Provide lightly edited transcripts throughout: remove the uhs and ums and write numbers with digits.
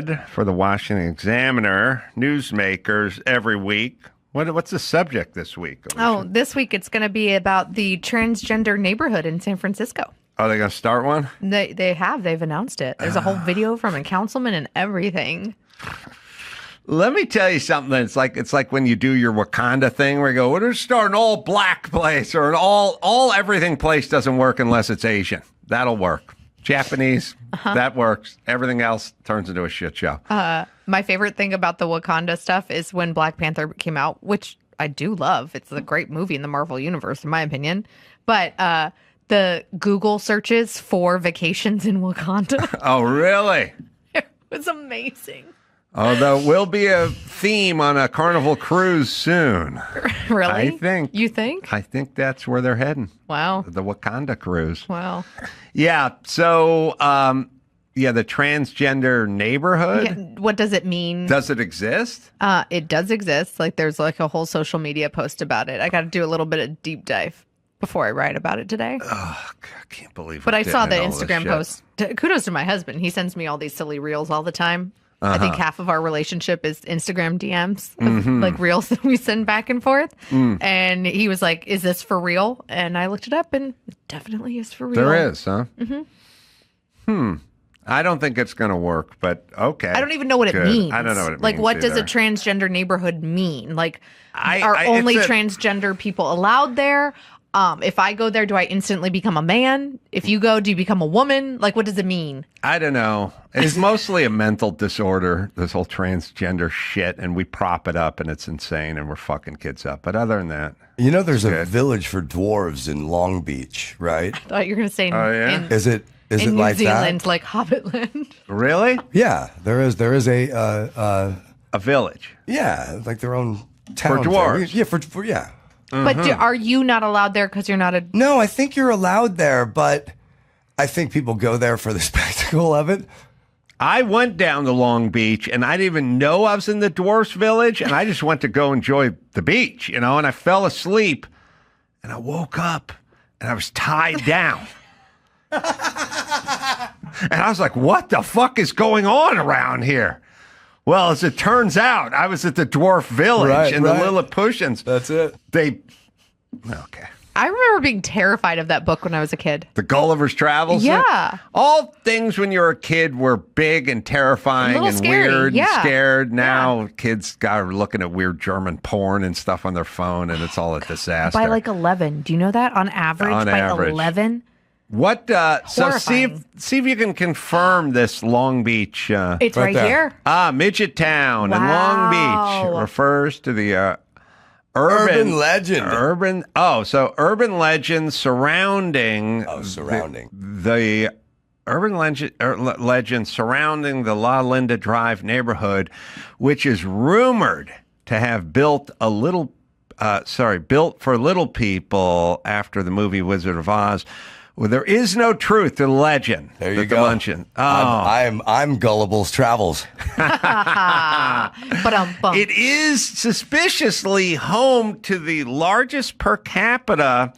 neighborhood for the Washington Examiner. Newsmakers every week. What's the subject this week, Alicia? Oh, this week it's going to be about the transgender neighborhood in San Francisco. Are they going to start one? They have. They've announced it. There's a whole video from a councilman and everything. Let me tell you something. It's like when you do your Wakanda thing where you go, we're going to start an all black place or an all everything place doesn't work unless it's Asian. That'll work. Japanese, that works. Everything else turns into a shit show. My favorite thing about the Wakanda stuff is when Black Panther came out, which I do love. It's a great movie in the Marvel Universe, in my opinion. But the Google searches for vacations in Wakanda. Oh, really? It was amazing. Although will be a theme on a Carnival cruise soon. Really? You think? I think that's where they're heading. Wow. The Wakanda cruise. Wow. Yeah. So, the transgender neighborhood. Yeah, what does it mean? Does it exist? It does exist. Like there's like a whole social media post about it. I got to do a little bit of deep dive before I write about it today. Oh, I can't believe. But I saw the Instagram post. Kudos to my husband. He sends me all these silly reels all the time. I think half of our relationship is Instagram DMs, of, like reels that we send back and forth. And he was like, "Is this for real?" And I looked it up, and it definitely is for real. There is, huh? I don't think it's going to work, but okay. I don't even know what it means. I don't know what it means. Like, what does a either. transgender neighborhood mean? Like, are it's only transgender people allowed there? If I go there, do I instantly become a man? If you go, do you become a woman? Like, what does it mean? I don't know. It's mostly a mental disorder, this whole transgender shit, and we prop it up, and it's insane, and we're fucking kids up. But other than that, you know, there's a village for dwarves in Long Beach, right? I thought you were going to say Is it in New like Zealand, that? like Hobbitland? Really? Yeah, there is a village. Yeah, like their own town for dwarves. Yeah, for yeah. But are you not allowed there because you're not a... No, I think you're allowed there, but I think people go there for the spectacle of it. I went down to Long Beach, and I didn't even know I was in the Dwarfs Village, and I just went to go enjoy the beach, and I fell asleep, and I woke up, and I was tied down. And I was like, what the fuck is going on around here? Well, as it turns out, I was at the Dwarf Village, and the Lilliputians. That's it. Okay. I remember being terrified of that book when I was a kid. The Gulliver's Travels? Yeah. All things when you were a kid were big and terrifying and scary. weird and Yeah. scared. Now kids are looking at weird German porn and stuff on their phone, and it's all a disaster. By like 11. Do you know that? On average, On by average. 11? What? So Horrifying. see if you can confirm this Long Beach. It's right here. Midget Town in Long Wow. Beach refers to the Urban legend. Urban legend surrounding. The urban legend surrounding the La Linda Drive neighborhood, which is rumored to have built for little people after the movie Wizard of Oz. Well, there is no truth to the legend. There you go. I'm Gullible's Travels. It is suspiciously home to the largest per capita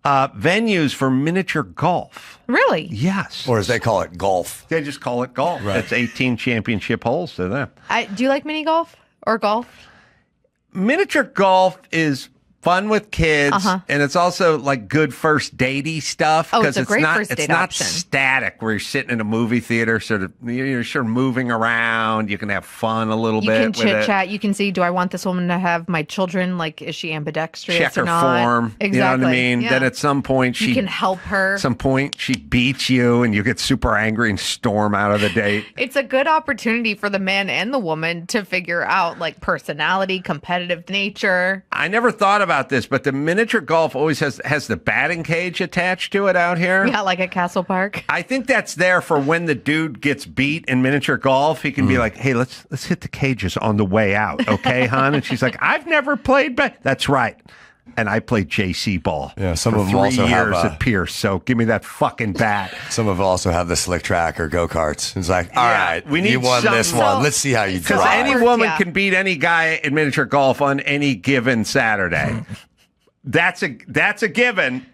venues for miniature golf. Really? Yes. Or as they call it, golf. They just call it golf. Right. It's 18 championship holes to them. Do you like mini golf or golf? Miniature golf is fun with kids, and it's also like good first datey stuff. Oh, it's a great not, first date It's not option. static where you're sitting in a movie theater, you're sort of moving around. You can have fun a little bit. You can with chit it. chat. You can see, do I want this woman to have my children? Like, is she ambidextrous Check or her not? form. Exactly. You know what I mean? Yeah. Then at some point you can help her. Some point she beats you, and you get super angry and storm out of the date. It's a good opportunity for the man and the woman to figure out like personality, competitive nature. I never thought about this, but the miniature golf always has the batting cage attached to it out here. Yeah, like at Castle Park. I think that's there for when the dude gets beat in miniature golf. He can be like, "Hey, let's hit the cages on the way out, okay, hon?" And she's like, "I've never played, but that's right." And I played JC ball. Yeah, some for of them 3 also have, years at Pierce. So give me that fucking bat. Some of them also have the slick track or go-karts. It's like, all right, we need you won this something- one. Let's see how you Because drive. any woman can beat any guy in miniature golf on any given Saturday. That's a given,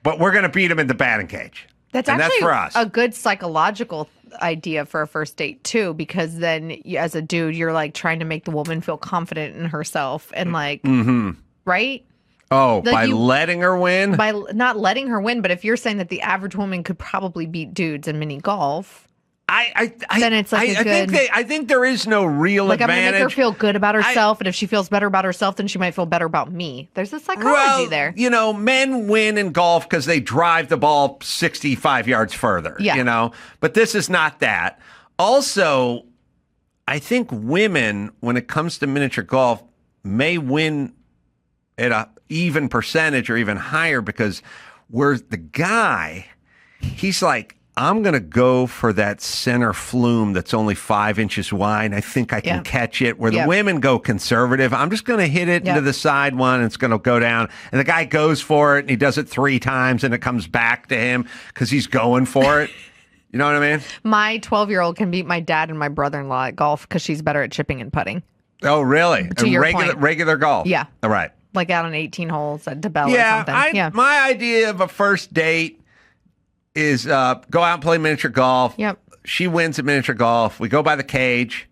but we're going to beat him in the batting cage. That's and actually that's for us. a good psychological idea for a first date too, because then as a dude, you're like trying to make the woman feel confident in herself and like, right? Oh, Like by letting her win? By not letting her win, but if you're saying that the average woman could probably beat dudes in mini golf, then it's like I think there is no real like advantage. I'm gonna make her feel good about herself, and if she feels better about herself, then she might feel better about me. There's a psychology there. You know, men win in golf because they drive the ball 65 yards further. Yeah. You know, but this is not that. Also, I think women, when it comes to miniature golf, may win at a even percentage or even higher because where the guy, he's like, I'm going to go for that center flume that's only 5 inches wide. I think I can catch it. Where the women go conservative, I'm just going to hit it into the side one and it's going to go down. And the guy goes for it and he does it 3 times and it comes back to him because he's going for it. You know what I mean? My 12-year-old can beat my dad and my brother-in-law at golf because she's better at chipping and putting. Oh, really? To your point. Regular golf? Yeah. All right. Like out on 18 holes at DeBell or something. My idea of a first date is go out and play miniature golf. Yep. She wins at miniature golf. We go by the cage.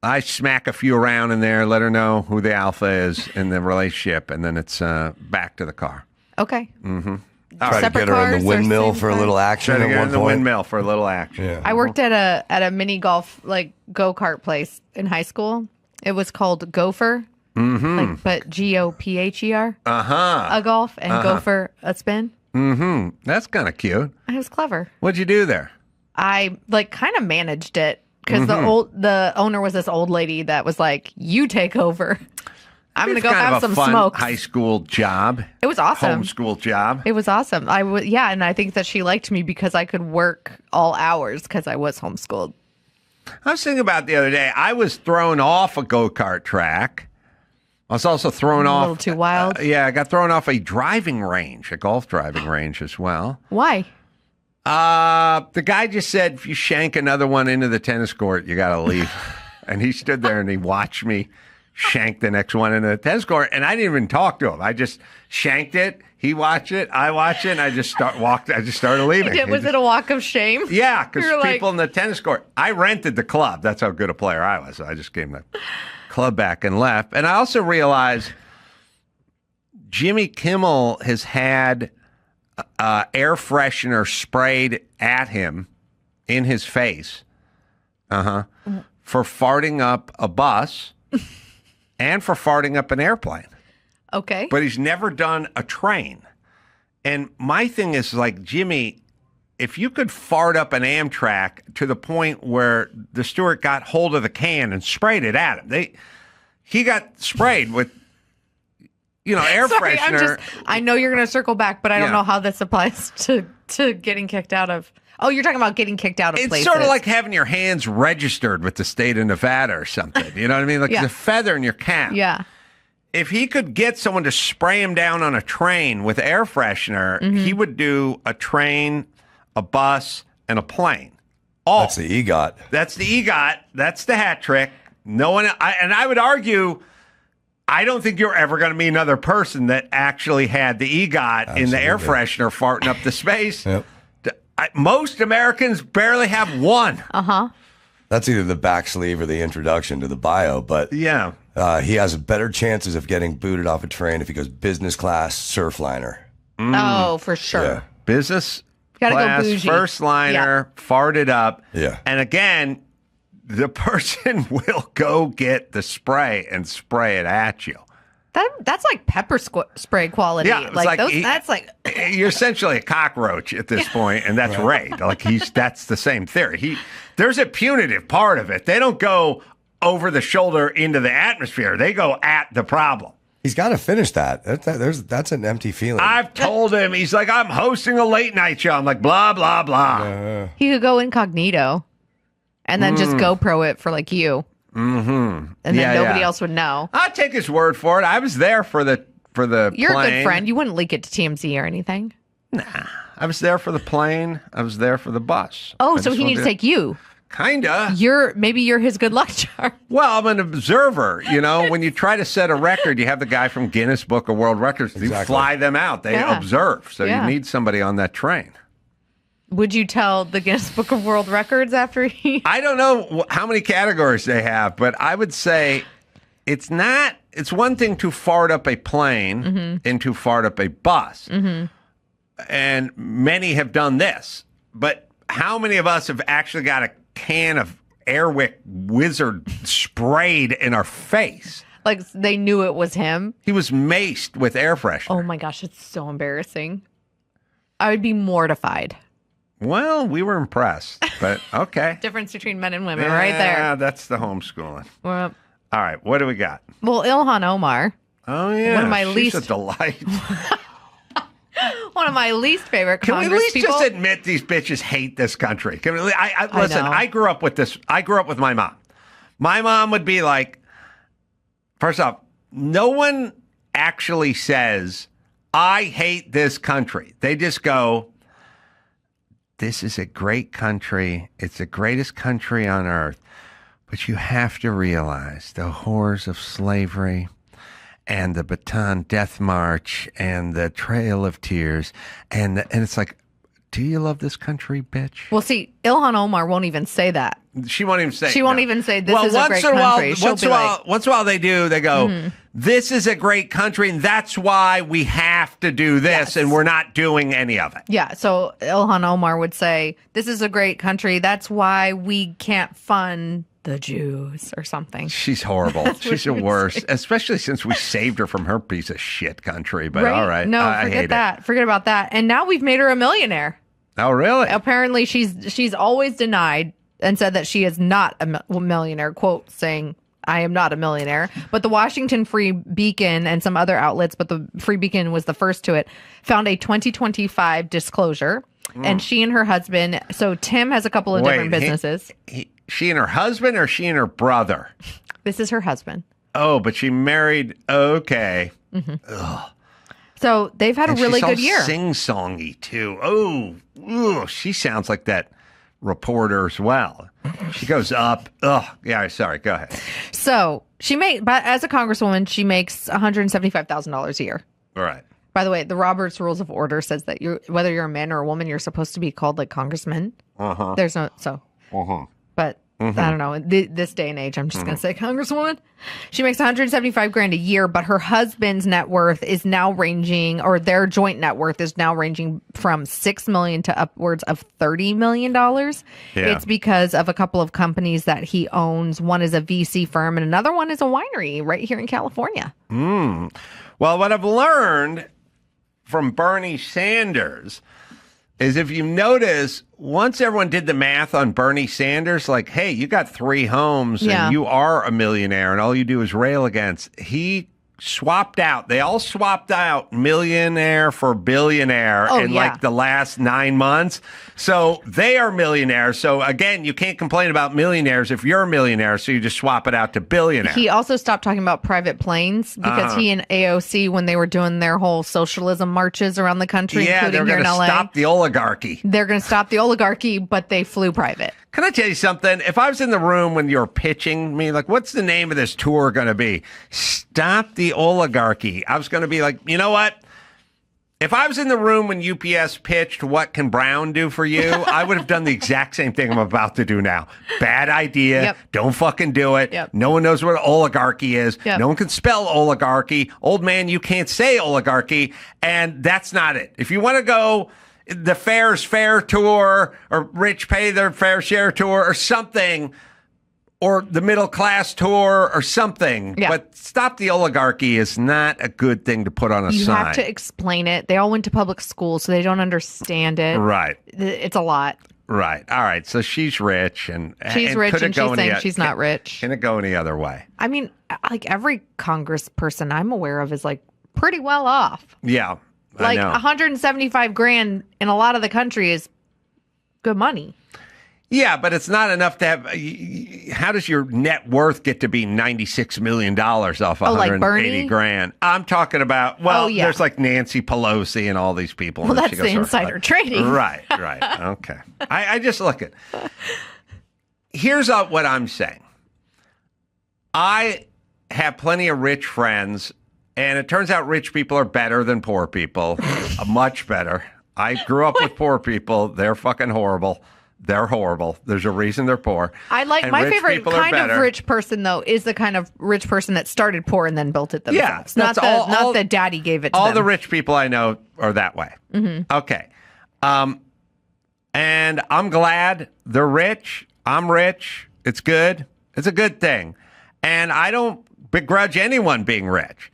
I smack a few around in there, let her know who the alpha is in the relationship, and then it's back to the car. Okay. Mm-hmm. Try to get her in the windmill for a little action. Try to get her in the point. windmill for a little action. Yeah. I worked at a mini golf like go-kart place in high school. It was called Gopher. Mm-hmm. Like, but Gopher. Uh-huh. A golf and Gopher a spin. Mm-hmm. That's kind of cute. It was clever. What'd you do there? I like kind of managed it because the owner was this old lady that was like, "You take over. I'm gonna go have some smokes." High school job. It was awesome. Homeschool job. It was awesome. And I think that she liked me because I could work all hours because I was homeschooled. I was thinking about the other day. I was thrown off a go-kart track. I was also thrown off. A little too wild. I got thrown off a driving range, a golf driving range as well. Why? The guy just said, if you shank another one into the tennis court, you got to leave. And he stood there and he watched me shank the next one into the tennis court. And I didn't even talk to him. I just shanked it. He watched it. I watched it. And I just started leaving. Was it a walk of shame? Yeah, because people like... in the tennis court, I rented the club. That's how good a player I was. So I just gave him the club back and left. And I also realized Jimmy Kimmel has had air freshener sprayed at him in his face for farting up a bus and for farting up an airplane. Okay. But he's never done a train. And my thing is like, Jimmy, if you could fart up an Amtrak to the point where the steward got hold of the can and sprayed it at him, he got sprayed with, air freshener. I know you're going to circle back, but I don't know how this applies to getting kicked out of. Oh, you're talking about getting kicked out of places. It's sort of like having your hands registered with the state of Nevada or something. You know what I mean? Like the feather in your cap. Yeah. If he could get someone to spray him down on a train with air freshener, he would do a train, a bus, and a plane. That's the EGOT. That's the EGOT. That's the hat trick. No one. I would argue, I don't think you're ever going to meet another person that actually had the EGOT in the air freshener farting up the space. Yep. Most Americans barely have one. That's either the back sleeve or the introduction to the bio, but yeah. He has better chances of getting booted off a train if he goes business class surfliner. Oh, for sure. Yeah. Business Gotta class, go bougie. first liner, farted up. Yeah. And again, the person will go get the spray and spray it at you. That's like pepper spray quality. Yeah, that's like you're essentially a cockroach at this point, and that's Ray. Like that's the same theory. There's a punitive part of it. They don't go over the shoulder into the atmosphere. They go at the problem. He's got to finish that. That's an empty feeling. I've told him. He's like, I'm hosting a late night show. I'm like, blah blah blah. He could go incognito, and then just GoPro it for like you. Mm-hmm. And then nobody else would know. I'll take his word for it. I was there for the You're plane. a good friend. You wouldn't leak it to TMZ or anything. Nah. I was there for the plane. I was there for the bus. Oh, so he needs to take you. Kinda. Maybe you're his good luck charm. Well, I'm an observer. When you try to set a record, you have the guy from Guinness Book of World Records. You fly them out. They observe. So you need somebody on that train. Would you tell the Guinness Book of World Records after he? I don't know how many categories they have, but I would say it's one thing to fart up a plane and to fart up a bus. And many have done this. But how many of us have actually got a can of Airwick Wizard sprayed in our face? Like they knew it was him? He was maced with air freshener. Oh my gosh, it's so embarrassing. I would be mortified. Well, we were impressed, but okay. Difference between men and women right there. Yeah, that's the homeschooling. Well, all right, what do we got? Well, Ilhan Omar. Oh, yeah. One of my She's a delight. One of my least favorite Can we at least people. just admit these bitches hate this country? Can we, listen, know. I grew up with this. I grew up with my mom. My mom would be like, first off, no one actually says, I hate this country. They just go, this is a great country. It's the greatest country on earth. But you have to realize the horrors of slavery and the Bataan Death March and the Trail of Tears. And it's like, do you love this country, bitch? Well, see, Ilhan Omar won't even say that. She won't even say She won't even say this is a great country. Once in a while they do, they go, this is a great country, and that's why we have to do this, and we're not doing any of it. Yeah, so Ilhan Omar would say, this is a great country, that's why we can't fund the Jews or something. She's horrible. She's the worst, especially since we saved her from her piece of shit country. But all right. No, I forget hate that. It. Forget about that. And now we've made her a millionaire. Oh, really? Apparently she's always denied and said that she is not a millionaire, quote, saying, I am not a millionaire. But the Washington Free Beacon and some other outlets, but the Free Beacon was the first to it, found a 2025 disclosure. And she and her husband, so Tim has a couple of different businesses. She and her husband or she and her brother? This is her husband. Oh, but she married, okay. So they've had a really good year. Sing-songy, too. Oh, she sounds like that reporter as well. She goes up. Yeah, sorry, go ahead. So but as a congresswoman, she makes $175,000 a year. All right. By the way, the Roberts Rules of Order says that whether you're a man or a woman, you're supposed to be called like congressman. There's no, but I don't know. This day and age, I'm just going to say congresswoman. She makes $175,000 a year, but her husband's net worth is now ranging, or their joint net worth is now ranging from $6 million to upwards of $30 million. Yeah. It's because of a couple of companies that he owns. One is a VC firm, and another one is a winery right here in California. Well, what I've learned from Bernie Sanders is if you notice, once everyone did the math on Bernie Sanders, like, hey, you got 3 homes and you are a millionaire and all you do is rail against, he swapped out. They all swapped out millionaire for billionaire in like the last 9 months. So they are millionaires. So again, you can't complain about millionaires if you're a millionaire. So you just swap it out to billionaire. He also stopped talking about private planes because he and AOC, when they were doing their whole socialism marches around the country, including here in LA, stop the oligarchy. They're going to stop the oligarchy, but they flew private. Can I tell you something? If I was in the room when you were pitching me, like, what's the name of this tour going to be? Stop the oligarchy. I was going to be like, you know what? If I was in the room when UPS pitched What Can Brown Do For You, I would have done the exact same thing I'm about to do now. Bad idea. Yep. Don't fucking do it. Yep. No one knows what oligarchy is. Yep. No one can spell oligarchy. Old man, you can't say oligarchy. And that's not it. If you want to go the Fair's Fair tour or Rich Pay Their Fair Share tour or something, or the middle class tour or something. Yeah. But stop the oligarchy is not a good thing to put on a sign. You have to explain it. They all went to public school, so they don't understand it. Right. It's a lot. Right. All right. So she's rich and She's rich could it and go she's any saying o- she's not rich. Can it go any other way? I mean, like every congressperson I'm aware of is like pretty well off. Yeah. Like I know. $175,000 in a lot of the country is good money. Yeah, but it's not enough to have. How does your net worth get to be $96 million off like 180 Bernie? grand? I'm talking about, there's like Nancy Pelosi and all these people. Well, and that's she goes, the insider trading. Right. Okay. I just look at. Here's what I'm saying. I have plenty of rich friends, and it turns out rich people are better than poor people, much better. I grew up with poor people. They're fucking horrible. They're horrible. There's a reason they're poor. I like And my rich favorite people are kind of better. rich person though is the kind of rich person that started poor and then built it themselves. Yeah, that's not that daddy gave it to all them. the rich people I know are that way. Okay. And I'm glad they're rich. I'm rich. It's good. It's a good thing. And I don't begrudge anyone being rich.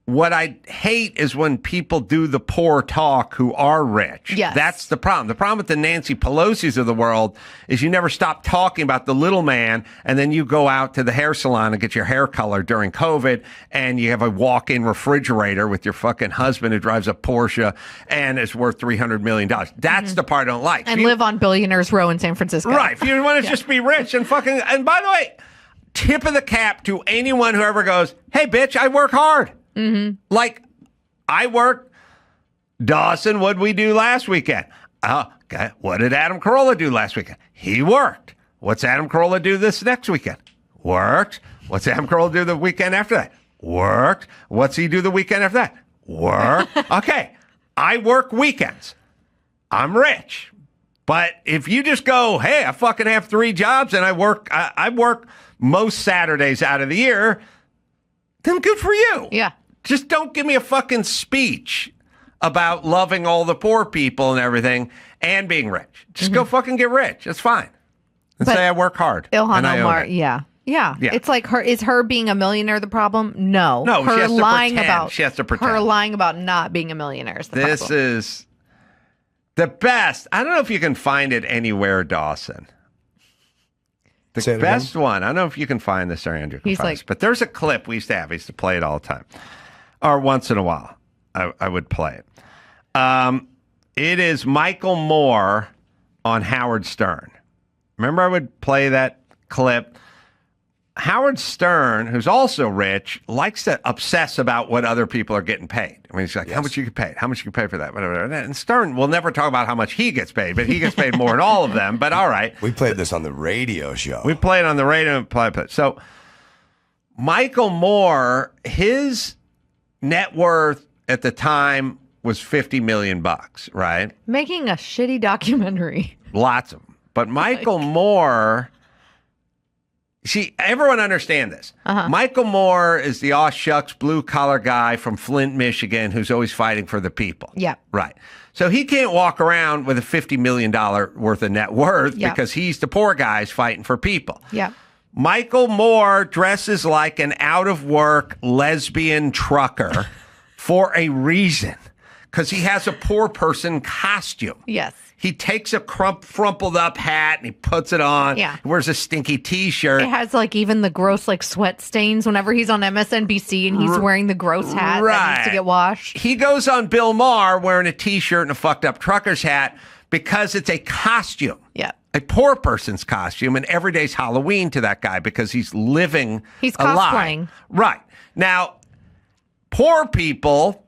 What I hate is when people do the poor talk who are rich. Yes. That's the problem. The problem with the Nancy Pelosi's of the world is you never stop talking about the little man, and then you go out to the hair salon and get your hair colored during COVID, and you have a walk-in refrigerator with your fucking husband who drives a Porsche and is worth $300 million. That's the part I don't like. and live on Billionaires Row in San Francisco. Right. If you want to just be rich and fucking, and by the way, tip of the cap to anyone who ever goes, hey, bitch, I work hard. Like, I work. Dawson, what'd we do last weekend? Okay. What did Adam Carolla do last weekend? He worked. What's Adam Carolla do this next weekend? Worked. What's Adam Carolla do the weekend after that? Worked. What's he do the weekend after that? Worked. Okay. I work weekends. I'm rich. But if you just go, hey, I fucking have 3 jobs and I work most Saturdays out of the year, then good for you. Yeah. Just don't give me a fucking speech about loving all the poor people and everything and being rich. Just go fucking get rich. It's fine. And But say I work hard. Ilhan and I own Omar, it. yeah. It's like her being a millionaire the problem? No. No, her she has to lying pretend. about She has to pretend. her lying about not being a millionaire is the This problem. is the best. I don't know if you can find it anywhere, Dawson. The Say it best again? one. I don't know if you can find this or Andrew can He's find like- this, but there's a clip we used to have. I used to play it all the time. Or once in a while, I would play it. It is Michael Moore on Howard Stern. Remember I would play that clip? Howard Stern, who's also rich, likes to obsess about what other people are getting paid. I mean, he's like, how much you get paid? How much you get paid for that? Whatever. And Stern will never talk about how much he gets paid, but he gets paid more than all of them. But all right. We played this on the radio show. We play it on the radio. So Michael Moore, his net worth at the time was $50 million, right? Making a shitty documentary. Lots of them. But Michael Moore, everyone understand this. Michael Moore is the aw shucks blue collar guy from Flint, Michigan, who's always fighting for the people. Yeah. Right. So he can't walk around with a $50 million worth of net worth Yeah. because he's the poor guys fighting for people. Yeah. Michael Moore dresses like an out of work lesbian trucker for a reason, because he has a poor person costume. Yes. He takes a crumpled up hat and he puts it on. Yeah. He wears a stinky T-shirt. It has like even the gross like sweat stains whenever he's on MSNBC and he's wearing the gross hat that needs to get washed. He goes on Bill Maher wearing a T-shirt and a fucked up trucker's hat because it's a costume. Yeah. A poor person's costume, and every day's Halloween to that guy because he's living He's a lie. cosplaying. Right. Now, poor people,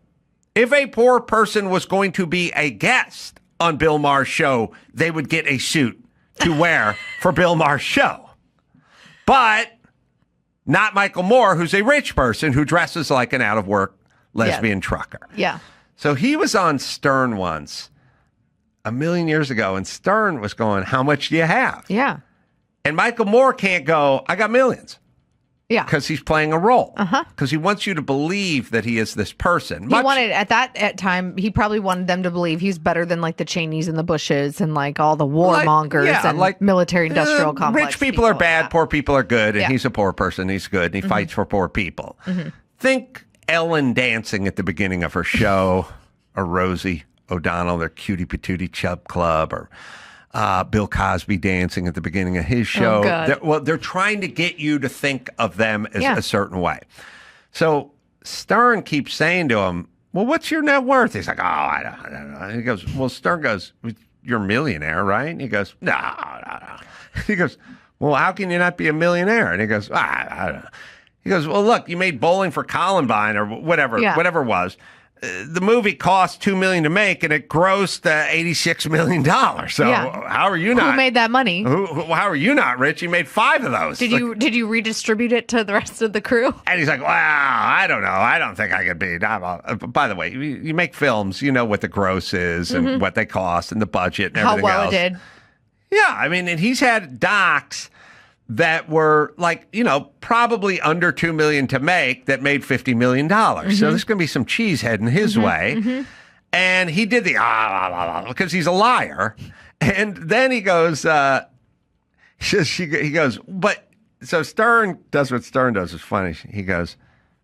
if a poor person was going to be a guest on Bill Maher's show, they would get a suit to wear for Bill Maher's show. But not Michael Moore, who's a rich person who dresses like an out-of-work lesbian trucker. Yeah. So he was on Stern once, a million years ago, and Stern was going, how much do you have? Yeah. And Michael Moore can't go, I got millions, Yeah. because he's playing a role. Because he wants you to believe that he is this person. He wanted at time he probably wanted them to believe he's better than like the Cheneys and the Bushes and like all the warmongers and military industrial complex. Rich people are bad, yeah. poor people are good, and Yeah. he's a poor person. He's good, and he fights for poor people. Think Ellen dancing at the beginning of her show, or Rosie O'Donnell, their cutie patootie chub club, or Bill Cosby dancing at the beginning of his show. God. They're trying to get you to think of them as Yeah. a certain way. So Stern keeps saying to him, well, what's your net worth? He's like, oh, I don't know. And he goes, well, Stern goes, you're a millionaire, right? And he goes, no. He goes, well, how can you not be a millionaire? And he goes, I don't know. He goes, well, look, you made Bowling for Columbine or whatever it was. the movie cost $2 million to make, and it grossed $86 million. So how are you not? Who made that money? How are you not rich? You made 5 of those. Did you redistribute it to the rest of the crew? And he's like, "Wow, I don't know. I don't think I could be." By the way, you make films, you know what the gross is and what they cost and the budget and everything How well else. it did. Yeah, I mean, and he's had docs that were like, probably under $2 million to make that made $50 million. So there's going to be some cheesehead in his way. And he did the because he's a liar. And then he goes, he goes, but so Stern does what Stern does. It's funny. He goes,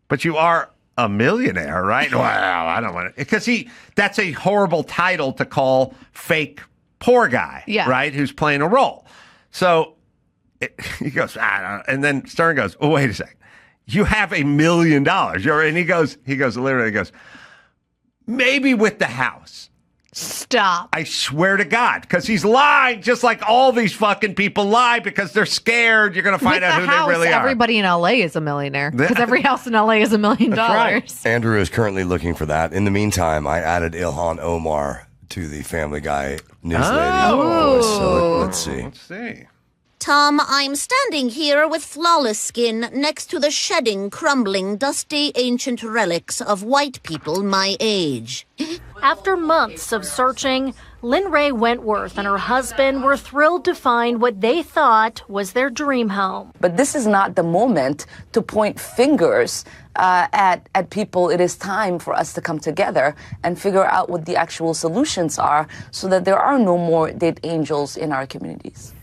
but you are a millionaire, right? Well, I don't want to, because that's a horrible title to call fake poor guy, right? Who's playing a role. So he goes, I don't know. And then Stern goes, oh, wait a second. You have $1 million. And he goes, maybe with the house. Stop. I swear to God, because he's lying just like all these fucking people lie because they're scared you're going to find out who they really are. Everybody in LA is a millionaire because every house in LA is $1 million. Right. Andrew is currently looking for that. In the meantime, I added Ilhan Omar to the Family Guy news lady voice. So let's see. Let's see. Tom, I'm standing here with flawless skin next to the shedding, crumbling, dusty, ancient relics of white people my age. After months of searching, Lynn Ray Wentworth and her husband were thrilled to find what they thought was their dream home. But this is not the moment to point fingers at people. It is time for us to come together and figure out what the actual solutions are so that there are no more dead angels in our communities.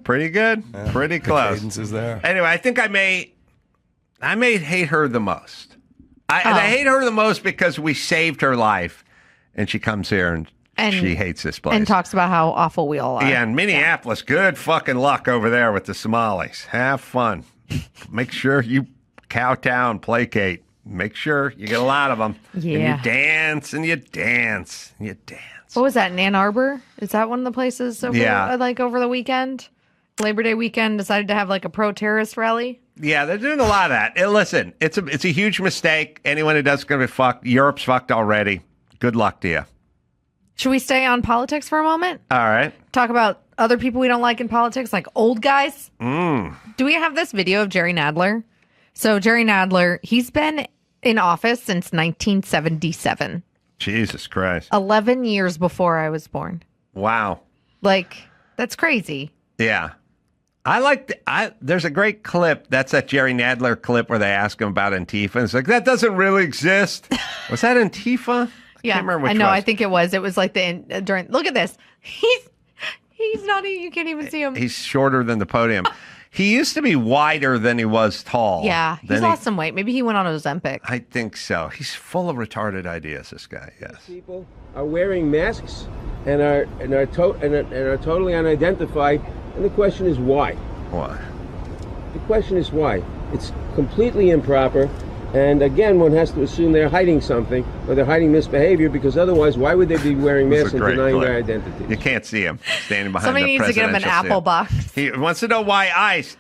Pretty good. Pretty close. The cadence is there. Anyway, I think I may hate her the most. And I hate her the most because we saved her life, and she comes here and she hates this place. And talks about how awful we all are. Yeah, in Minneapolis, good fucking luck over there with the Somalis. Have fun. Make sure you kowtow and placate. Make sure you get a lot of them. Yeah. And you dance and you dance and you dance. What was that, in Ann Arbor? Is that one of the places over the weekend? Labor Day weekend decided to have like a pro-terrorist rally? Yeah, they're doing a lot of that. Listen, it's a huge mistake. Anyone who does is going to be fucked. Europe's fucked already. Good luck to you. Should we stay on politics for a moment? All right. Talk about other people we don't like in politics, like old guys? Do we have this video of Jerry Nadler? So Jerry Nadler, he's been in office since 1977. Jesus Christ. 11 years before I was born. Wow. Like, that's crazy. Yeah. There's a great clip. That's that Jerry Nadler clip where they ask him about Antifa. And it's like, that doesn't really exist. Was that Antifa? Yeah, can't remember which I know. was. I think it was. It was like look at this. He's not, you can't even see him. He's shorter than the podium. He used to be wider than he was tall. Yeah, he's lost some weight. Maybe he went on Ozempic. I think so. He's full of retarded ideas, this guy, yes. People are wearing masks and are totally unidentified. And the question is why? Why? The question is why. It's completely improper. And again, one has to assume they're hiding something or they're hiding misbehavior because otherwise, why would they be wearing masks and denying their identities? You can't see him standing behind Somebody the needs to get him an presidential Apple seal. box. He wants to know why ICE.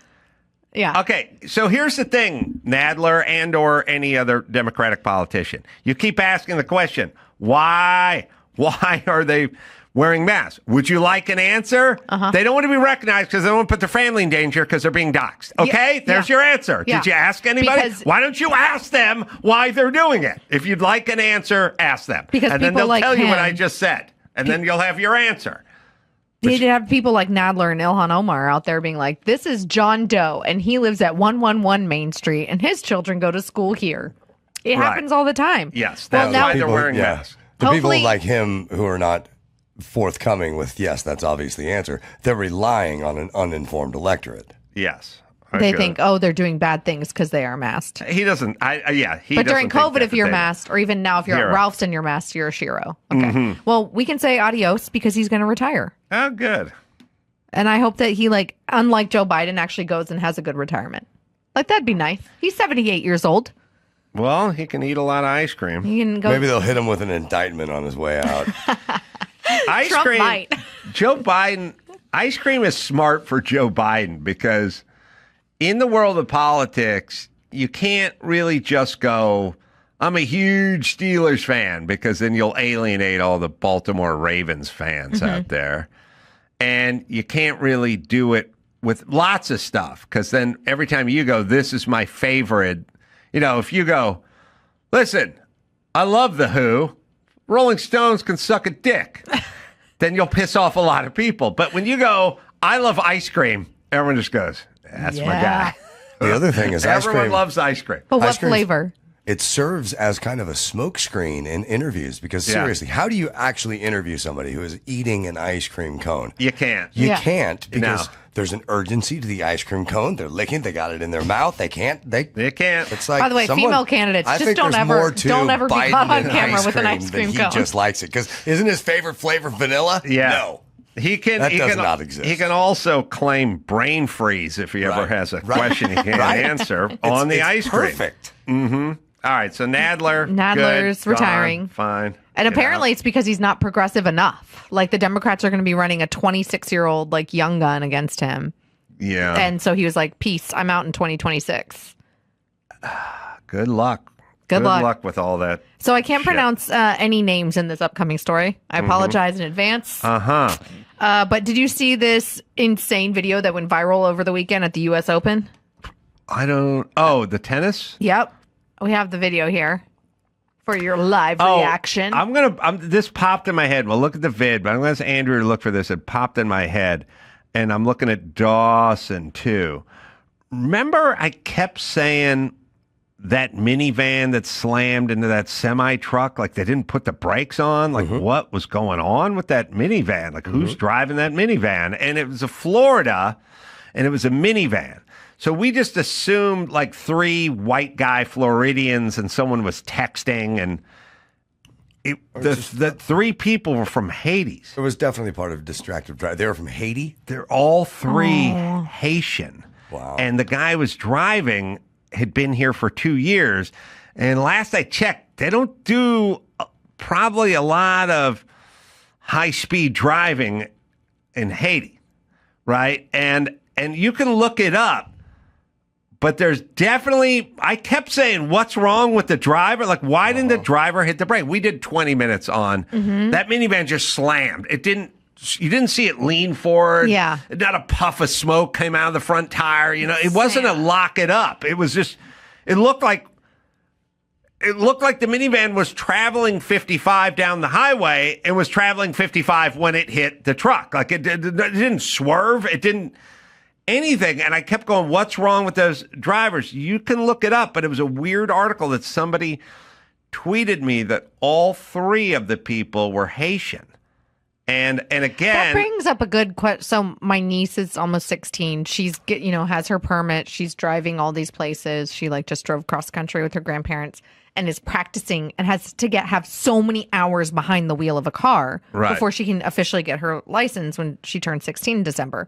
Yeah. Okay, so here's the thing, Nadler and or any other Democratic politician. You keep asking the question, why? Why are they wearing masks? Would you like an answer? They don't want to be recognized because they don't want to put their family in danger because they're being doxxed. Okay, there's your answer. Yeah. Did you ask anybody? Why don't you ask them why they're doing it? If you'd like an answer, ask them. Because and then they'll like tell you what him- I just said. And then you'll have your answer. They'd have people like Nadler and Ilhan Omar out there being like, this is John Doe, and he lives at 111 Main Street, and his children go to school here. It happens all the time. Yes, Well, that's now- why they're wearing masks. The people Hopefully- like him who are not forthcoming with, yes, that's obviously the answer. They're relying on an uninformed electorate. Yes. They think, they're doing bad things because they are masked. He doesn't. But during COVID, if you're masked, or even now if you're at Ralph's and you're masked, you're a shiro. Okay. Well, we can say adios because he's going to retire. Oh, good. And I hope that he, like, unlike Joe Biden, actually goes and has a good retirement. Like, that'd be nice. He's 78 years old. Well, he can eat a lot of ice cream. He can go. Maybe they'll hit him with an indictment on his way out. Ice Trump cream. might. Joe Biden. Ice cream is smart for Joe Biden because in the world of politics, you can't really just go, I'm a huge Steelers fan because then you'll alienate all the Baltimore Ravens fans out there. And you can't really do it with lots of stuff because then every time you go, this is my favorite. If you go, listen, I love The Who. Rolling Stones can suck a dick. Then you'll piss off a lot of people. But when you go, I love ice cream, everyone just goes, that's my guy. The other thing is ice cream. Everyone loves ice cream. But what flavor? It serves as kind of a smokescreen in interviews because seriously, how do you actually interview somebody who is eating an ice cream cone? You can't. You can't because there's an urgency to the ice cream cone. They're licking. They got it in their mouth. They can't. They can't. It's like by the way, female candidates just don't ever be caught on camera with an ice cream cone. He just likes it because isn't his favorite flavor vanilla? Yeah. No. That does not exist. He can also claim brain freeze if he ever has a question he can't answer on the ice cream. Perfect. Mm-hmm. All right, so Nadler's retiring. Fine. And apparently it's because he's not progressive enough. Like the Democrats are going to be running a 26-year-old like young gun against him. Yeah. And so he was like, peace, I'm out in 2026. Good luck. Good luck with all that. So I can't pronounce any names in this upcoming story. I apologize in advance. But did you see this insane video that went viral over the weekend at the U.S. Open? The tennis? Yep. We have the video here for your live reaction. This popped in my head. Well, look at the vid, but I'm going to ask Andrew to look for this. It popped in my head. And I'm looking at Dawson, too. Remember I kept saying that minivan that slammed into that semi-truck, like they didn't put the brakes on? Like, what was going on with that minivan? Like, who's driving that minivan? And it was a Florida, and it was a minivan. So we just assumed like 3 white guy Floridians and someone was texting, and the 3 people were from Haiti. It was definitely part of distracted drive. They were from Haiti? They're all 3 Haitian. Wow. And the guy was driving had been here for 2 years. And last I checked, they don't do probably a lot of high-speed driving in Haiti, right? And you can look it up. But there's definitely, I kept saying, what's wrong with the driver? Like, why didn't the driver hit the brake? We did 20 minutes on. That minivan just slammed. You didn't see it lean forward. Yeah. Not a puff of smoke came out of the front tire. It wasn't a lock it up. It was just, it looked like the minivan was traveling 55 down the highway and was traveling 55 when it hit the truck. Like it didn't swerve. It didn't anything. And I kept going, what's wrong with those drivers? You can look it up, but it was a weird article that somebody tweeted me that all 3 of the people were Haitian. And again, that brings up a good question. So my niece is almost 16. She's has her permit. She's driving all these places. She just drove cross country with her grandparents and is practicing and has to have so many hours behind the wheel of a car before she can officially get her license when she turns 16 in December.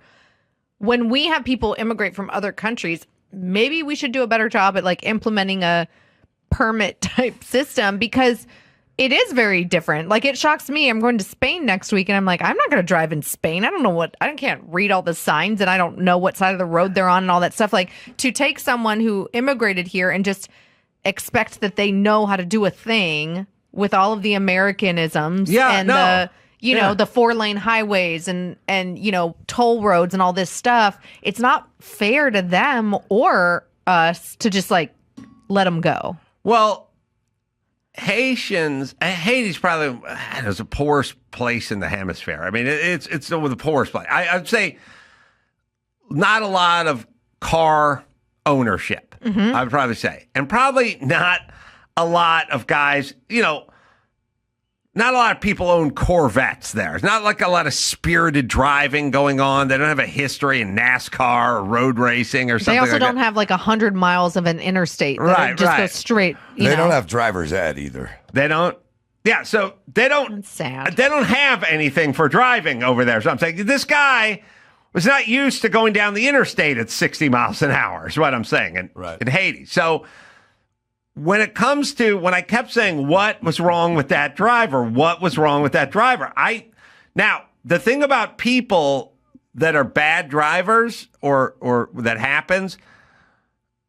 When we have people immigrate from other countries, maybe we should do a better job at implementing a permit type system because it is very different. It shocks me. I'm going to Spain next week and I'm like, I'm not going to drive in Spain. I can't read all the signs and I don't know what side of the road they're on and all that stuff. To take someone who immigrated here and just expect that they know how to do a thing with all of the Americanisms the 4-lane highways and toll roads and all this stuff. It's not fair to them or us to just let them go. Well, Haiti's probably it's the poorest place in the hemisphere. I mean, it's the poorest place. I'd say not a lot of car ownership, I would probably say. And probably not a lot of guys, not a lot of people own Corvettes there. It's not a lot of spirited driving going on. They don't have a history in NASCAR or road racing or something. They also don't have 100 miles of an interstate that just goes straight. They don't have driver's ed either. They don't. Yeah, so they don't. That's sad. They don't have anything for driving over there. So I'm saying this guy was not used to going down the interstate at 60 miles an hour. Is what I'm saying in Haiti. So. When I kept saying, what was wrong with that driver? What was wrong with that driver? Now, the thing about people that are bad drivers or that happens,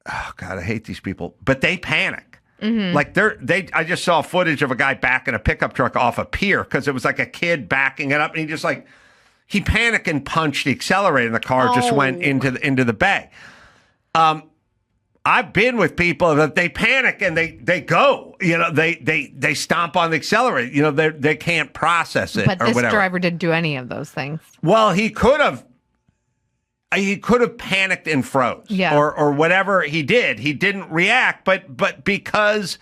oh God, I hate these people, but they panic. Like I just saw footage of a guy backing a pickup truck off a pier because it was like a kid backing it up, and he just like he panicked and punched the accelerator, and the car just went into the bay. I've been with people that they panic and they go, they stomp on the accelerator, they can't process it. But or this whatever. driver didn't do any of those things. Well, he could have panicked and froze, or whatever he did. He didn't react, but because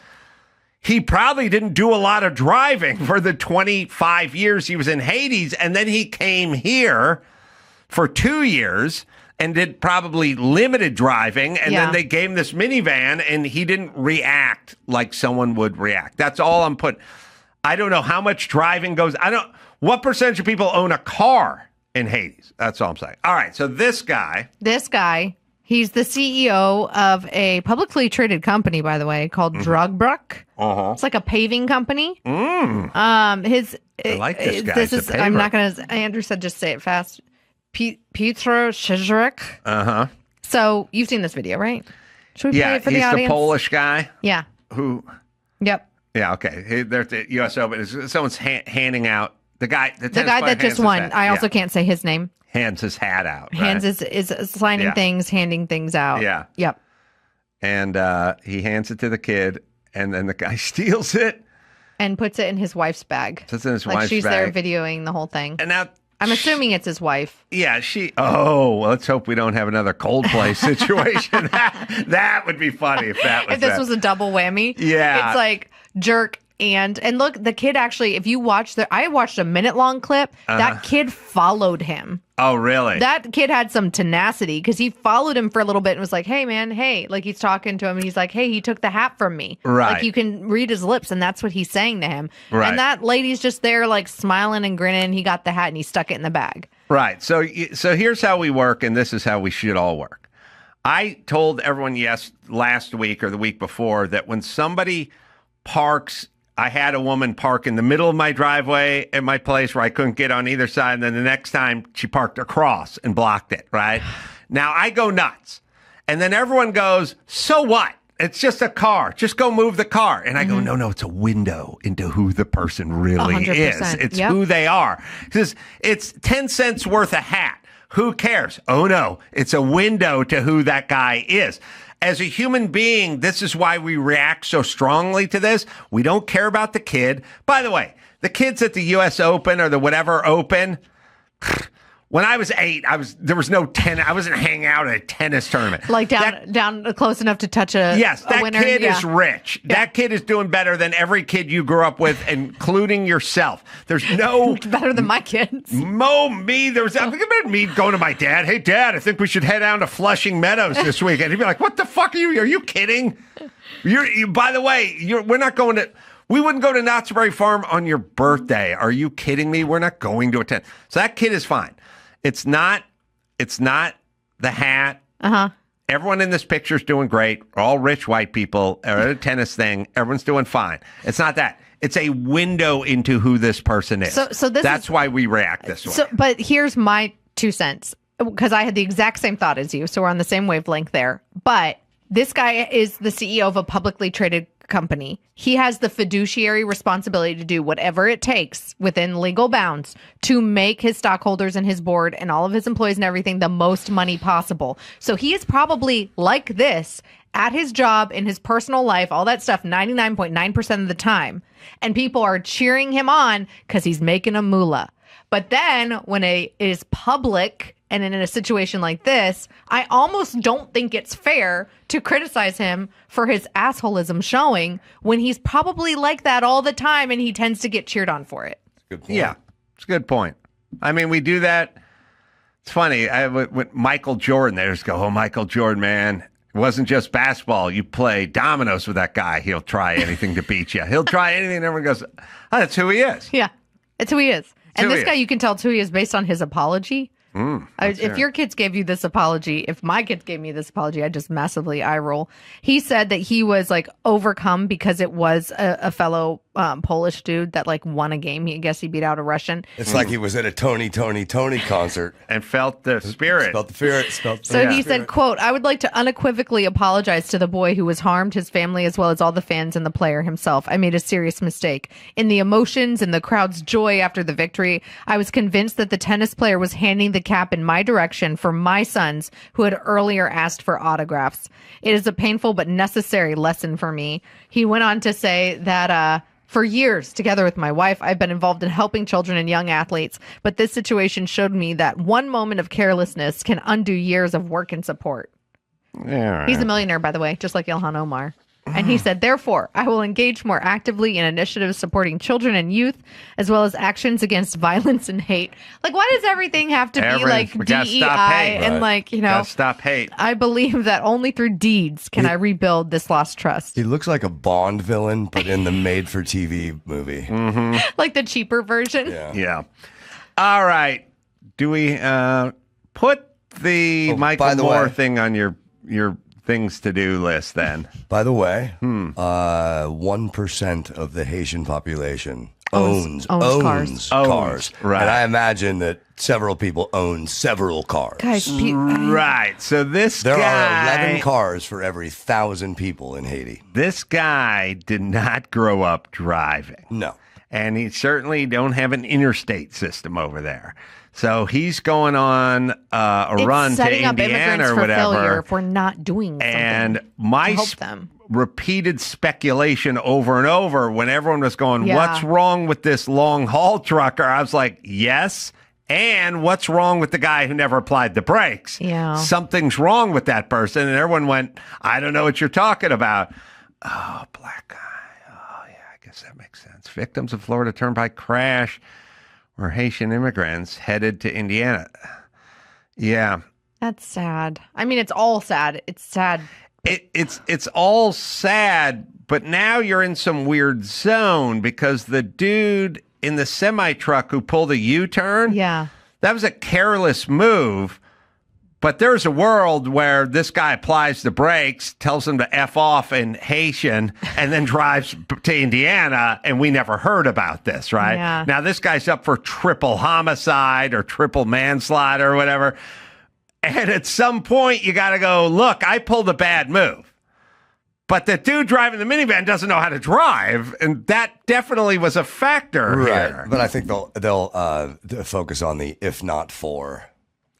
he probably didn't do a lot of driving for the 25 years he was in Hades, and then he came here for 2 years and did probably limited driving, and then they gave him this minivan, and he didn't react like someone would react. That's all I'm putting. I don't know how much driving goes. What percentage of people own a car in Hades? That's all I'm saying. All right, so this guy, he's the CEO of a publicly traded company, by the way, called Drugbruck. It's like a paving company. I like this guy. I'm not going to. Andrew said, just say it fast. Piotr Szczerek. So you've seen this video, right? Should we play it for the audience? He's the Polish guy. Yeah. Who? Yep. Yeah. Okay. They're at the U.S. Open. Someone's handing out the guy that just won. I also can't say his name. Hands his hat out. Hands is signing things, handing things out. Yeah. Yep. And he hands it to the kid, and then the guy steals it and puts it in his wife's bag. Puts it in his wife's bag. Like she's there videoing the whole thing. And now I'm assuming it's his wife. Yeah, let's hope we don't have another Coldplay situation. that would be funny if that was if this was a double whammy. Yeah. It's like jerk and look, the kid actually, if you watch I watched a minute-long clip, that kid followed him. Oh, really? That kid had some tenacity because he followed him for a little bit and was like, hey, man, hey. Like he's talking to him and he's like, hey, he took the hat from me. Right. Like you can read his lips and that's what he's saying to him. Right. And that lady's just there like smiling and grinning. He got the hat and he stuck it in the bag. Right. So here's how we work, and this is how we should all work. I told everyone last week or the week before that when somebody parks, I had a woman park in the middle of my driveway at my place where I couldn't get on either side. And then the next time she parked across and blocked it, right? Now I go nuts. And then everyone goes, so what? It's just a car. Just go move the car. And I go, no, it's a window into who the person really 100%. is. It's who they are. Because it's 10 cents worth a hat. Who cares? Oh, no, it's a window to who that guy is. As a human being, this is why we react so strongly to this. We don't care about the kid. By the way, the kids at the U.S. Open or the whatever Open, when I was 8, there was no tennis. I wasn't hanging out at a tennis tournament. Like down close enough to touch a winner. Kid is rich. Yeah. That kid is doing better than every kid you grew up with, including yourself. There's no better than my kids. I'm thinking about me going to my dad. Hey, Dad, I think we should head down to Flushing Meadows this weekend. He'd be like, "What the fuck are you? Are you kidding? By the way, we're not going to." We wouldn't go to Knott's Berry Farm on your birthday. Are you kidding me? We're not going to attend. So that kid is fine. It's not the hat. Everyone in this picture is doing great. All rich white people are at a tennis thing. Everyone's doing fine. It's not that. It's a window into who this person is. So that's why we react this way. But here's my 2 cents, because I had the exact same thought as you. So we're on the same wavelength there. But this guy is the CEO of a publicly traded company. He has the fiduciary responsibility to do whatever it takes within legal bounds to make his stockholders and his board and all of his employees and everything the most money possible. So he is probably like this at his job, in his personal life, all that stuff, 99.9% of the time. And people are cheering him on because he's making a moolah. But then when it is public and in a situation like this, I almost don't think it's fair to criticize him for his assholism showing when he's probably like that all the time and he tends to get cheered on for it. Good point. Yeah, it's a good point. I mean, we do that. It's funny. With Michael Jordan, they just go, oh, Michael Jordan, man. It wasn't just basketball. You play dominoes with that guy. He'll try anything to beat you. He'll try anything. And everyone goes, oh, that's who he is. Yeah, it's who he is. And this guy, you can tell it's who he is based on his apology. If your kids gave you this apology, if my kids gave me this apology, I'd just massively eye roll. He said that he was like overcome because it was a fellow Polish dude that like won a game. I guess he beat out a Russian. It's like he was at a Tony concert and felt the spirit. So he said, quote, "I would like to unequivocally apologize to the boy who was harmed, his family, as well as all the fans and the player himself. I made a serious mistake. In the emotions and the crowd's joy after the victory, I was convinced that the tennis player was handing the cap in my direction for my sons who had earlier asked for autographs. It is a painful but necessary lesson for me." He went on to say that, for years, together with my wife, I've been involved in helping children and young athletes, but this situation showed me that one moment of carelessness can undo years of work and support. Yeah, He's a millionaire, by the way, just like Ilhan Omar. And he said, therefore, I will engage more actively in initiatives supporting children and youth, as well as actions against violence and hate. Like, why does everything have to be like DEI and like, you know, gotta stop hate. I believe that only through deeds can I rebuild this lost trust. He looks like a Bond villain, but in the made-for-TV movie. Like the cheaper version. Yeah. All right. Do we put the Michael Moore thing on your things to do list then? By the way, 1% of the Haitian population owns cars. Right. And I imagine that several people own several cars. Guys, right. So there are 11 cars for every 1,000 people in Haiti. This guy did not grow up driving. No. And he certainly don't have an interstate system over there. So he's going on a run to Indiana or whatever. If we're not doing something and my repeated speculation over and over when everyone was going, what's wrong with this long haul trucker? I was like, yes. And what's wrong with the guy who never applied the brakes? Yeah. Something's wrong with that person. And everyone went, I don't know what you're talking about. Oh, black guy. Oh, yeah, I guess that makes sense. Victims of Florida Turnpike crash were Haitian immigrants headed to Indiana. Yeah. That's sad. I mean, it's all sad. It's sad. It's all sad, but now you're in some weird zone because the dude in the semi-truck who pulled a U-turn, that was a careless move. But there's a world where this guy applies the brakes, tells him to F off in Haitian, and then drives to Indiana, and we never heard about this, right? Yeah. Now, this guy's up for triple homicide or triple manslaughter or whatever. And at some point, you got to go, look, I pulled a bad move. But the dude driving the minivan doesn't know how to drive, and that definitely was a factor here. But I think they'll focus on the if not for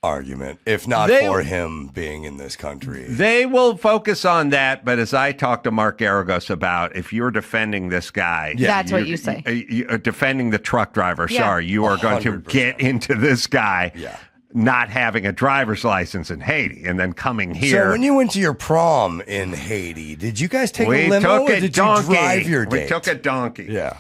argument, if not for him being in this country. They will focus on that, but as I talked to Mark Garagos about, if you're defending this guy... That's what you say. You're defending the truck driver, sorry, you are 100%. Going to get into this guy not having a driver's license in Haiti and then coming here. So when you went to your prom in Haiti, did you guys take a limo or did you drive your date? We took a donkey. Yeah.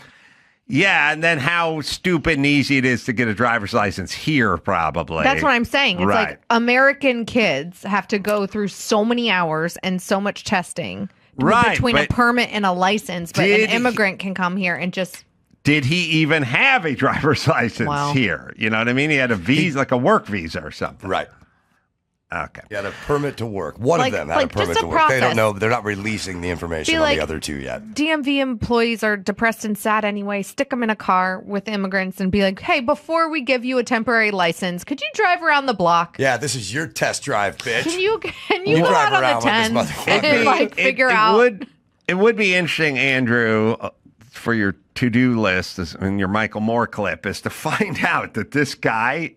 Yeah, and then how stupid and easy it is to get a driver's license here, probably. That's what I'm saying. It's like American kids have to go through so many hours and so much testing between a permit and a license, but an immigrant can come here and just... Did he even have a driver's license here? You know what I mean? He had a visa, like a work visa or something. Right. Okay. He had a permit to work. One of them had a permit to work. They don't know. They're not releasing the information on the other two yet. DMV employees are depressed and sad anyway. Stick them in a car with immigrants and be like, hey, before we give you a temporary license, could you drive around the block? Yeah, this is your test drive, bitch. Can you go out on the 10 and figure out? It would be interesting, Andrew, for your to-do list and your Michael Moore clip is to find out that this guy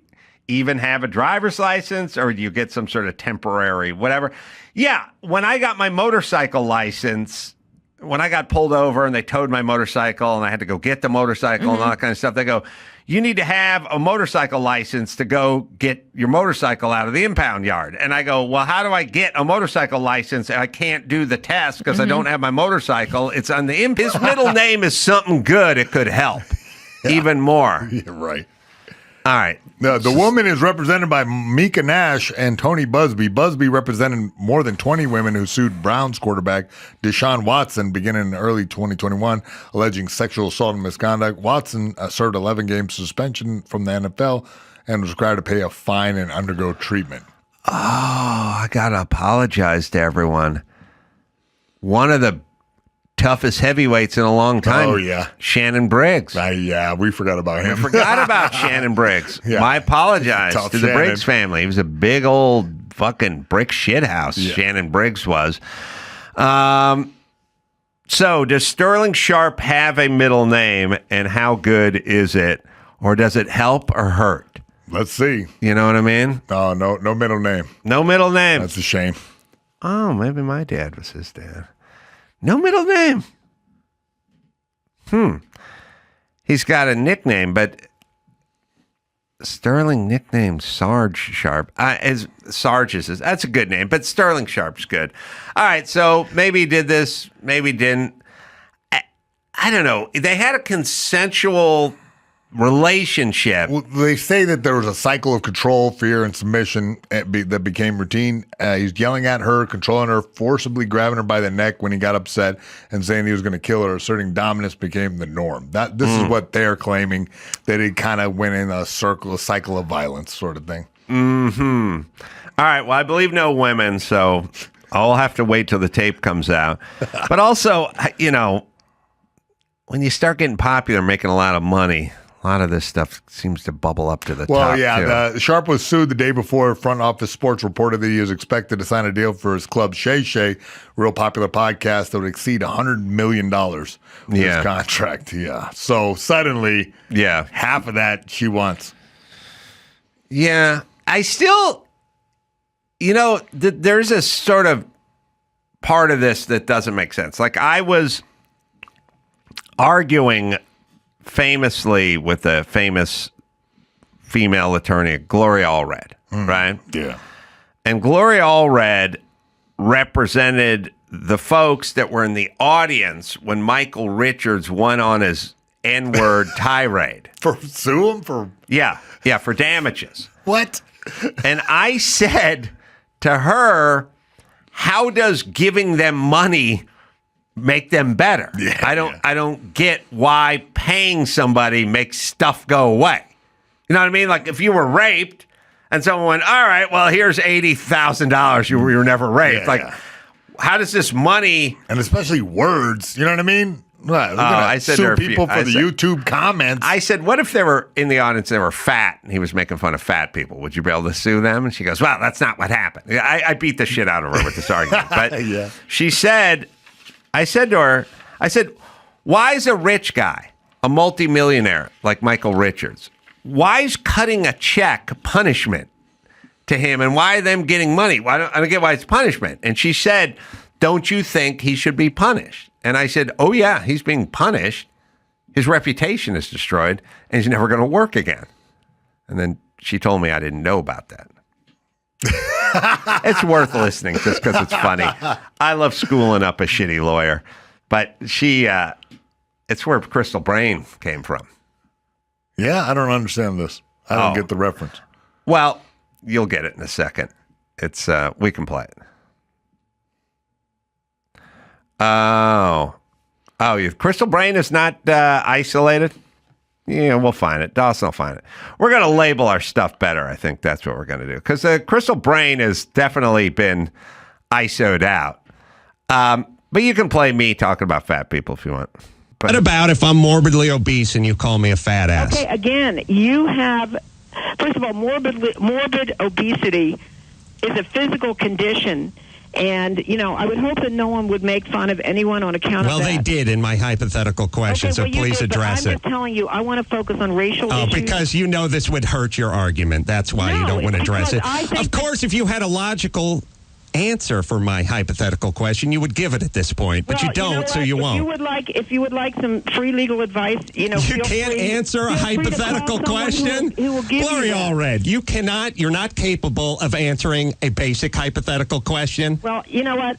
even have a driver's license, or do you get some sort of temporary whatever? Yeah, when I got my motorcycle license, when I got pulled over and they towed my motorcycle and I had to go get the motorcycle and all that kind of stuff, they go, you need to have a motorcycle license to go get your motorcycle out of the impound yard. And I go, well, how do I get a motorcycle license? I can't do the test because I don't have my motorcycle. It's on the impound. His middle name is something good. It could help even more. Yeah, right. All right. The woman is represented by Mika Nash and Tony Busby. Busby represented more than 20 women who sued Browns quarterback Deshaun Watson beginning in early 2021, alleging sexual assault and misconduct. Watson served 11-game suspension from the NFL and was required to pay a fine and undergo treatment. Oh, I got to apologize to everyone. One of the toughest heavyweights in a long time. Oh, yeah. Shannon Briggs. Yeah, we forgot about him. Forgot about Shannon Briggs. Yeah. I apologize Tough to the Shannon. Briggs family. He was a big old fucking brick shithouse, Shannon Briggs was. So, does Sterling Sharp have a middle name, and how good is it? Or does it help or hurt? Let's see. You know what I mean? Oh, no middle name. No middle name. That's a shame. Oh, maybe my dad was his dad. No middle name. He's got a nickname, but Sterling nicknamed Sarge Sharp. Sarge is that's a good name, but Sterling Sharp's good. All right, so maybe he did this, maybe didn't. I don't know. They had a consensual relationship. Well, they say that there was a cycle of control, fear, and submission that became routine. He's yelling at her, controlling her, forcibly grabbing her by the neck when he got upset, and saying he was going to kill her. Asserting dominance became the norm. This is what they're claiming, that it kind of went in a cycle of violence sort of thing. All right, well, I believe no women, so I'll have to wait till the tape comes out. But also, you know, when you start getting popular, making a lot of money, a lot of this stuff seems to bubble up to the top. Well, yeah, Sharp was sued the day before Front Office Sports reported that he was expected to sign a deal for his club Shay Shay, real popular podcast that would exceed $100 million with his contract. Yeah. So suddenly, half of that she wants. Yeah. I still, you know, there's a sort of part of this that doesn't make sense. Like, I was arguing famously with a famous female attorney, Gloria Allred, right? Yeah. And Gloria Allred represented the folks that were in the audience when Michael Richards went on his N-word tirade. For sue him for? Yeah, for damages. What? And I said to her, how does giving them money make them better? I don't get why paying somebody makes stuff go away. You know what I mean? Like, if you were raped and someone went, all right, well, here's $80,000. You were never raped. How does this money, and especially words, you know what I mean? I said sue people for the YouTube comments. I said, what if they were in the audience, they were fat, and he was making fun of fat people? Would you be able to sue them? And she goes, well, that's not what happened. I beat the shit out of her with this argument. But she said, I said to her, why is a rich guy, a multimillionaire like Michael Richards, why is cutting a check punishment to him, and why are them getting money? I don't get why it's punishment. And she said, don't you think he should be punished? And I said, oh, yeah, he's being punished. His reputation is destroyed, and he's never going to work again. And then she told me I didn't know about that. It's worth listening just because it's funny. I love schooling up a shitty lawyer. But it's where Crystal Brain came from. Yeah, I don't understand this. I don't get the reference. Well, you'll get it in a second. It's we can play it. Crystal Brain is not isolated? Yeah, we'll find it. Dawson will find it. We're going to label our stuff better. I think that's what we're going to do. Because Crystal Brain has definitely been ISO'd out. But you can play me talking about fat people if you want. But what about if I'm morbidly obese and you call me a fat ass? Okay, again, you have, first of all, morbid obesity is a physical condition. And, you know, I would hope that no one would make fun of anyone on account of that. Well, they did in my hypothetical question, so please address it. I'm just telling you, I want to focus on racial issues. Because you know this would hurt your argument. That's why you don't want to address it. Of course, if you had a logical answer for my hypothetical question, you would give it at this point, but you don't, so you won't. If you would like some free legal advice, you know, you can't answer a hypothetical question. Who will give Gloria you that. Allred, you're not capable of answering a basic hypothetical question. Well, you know what?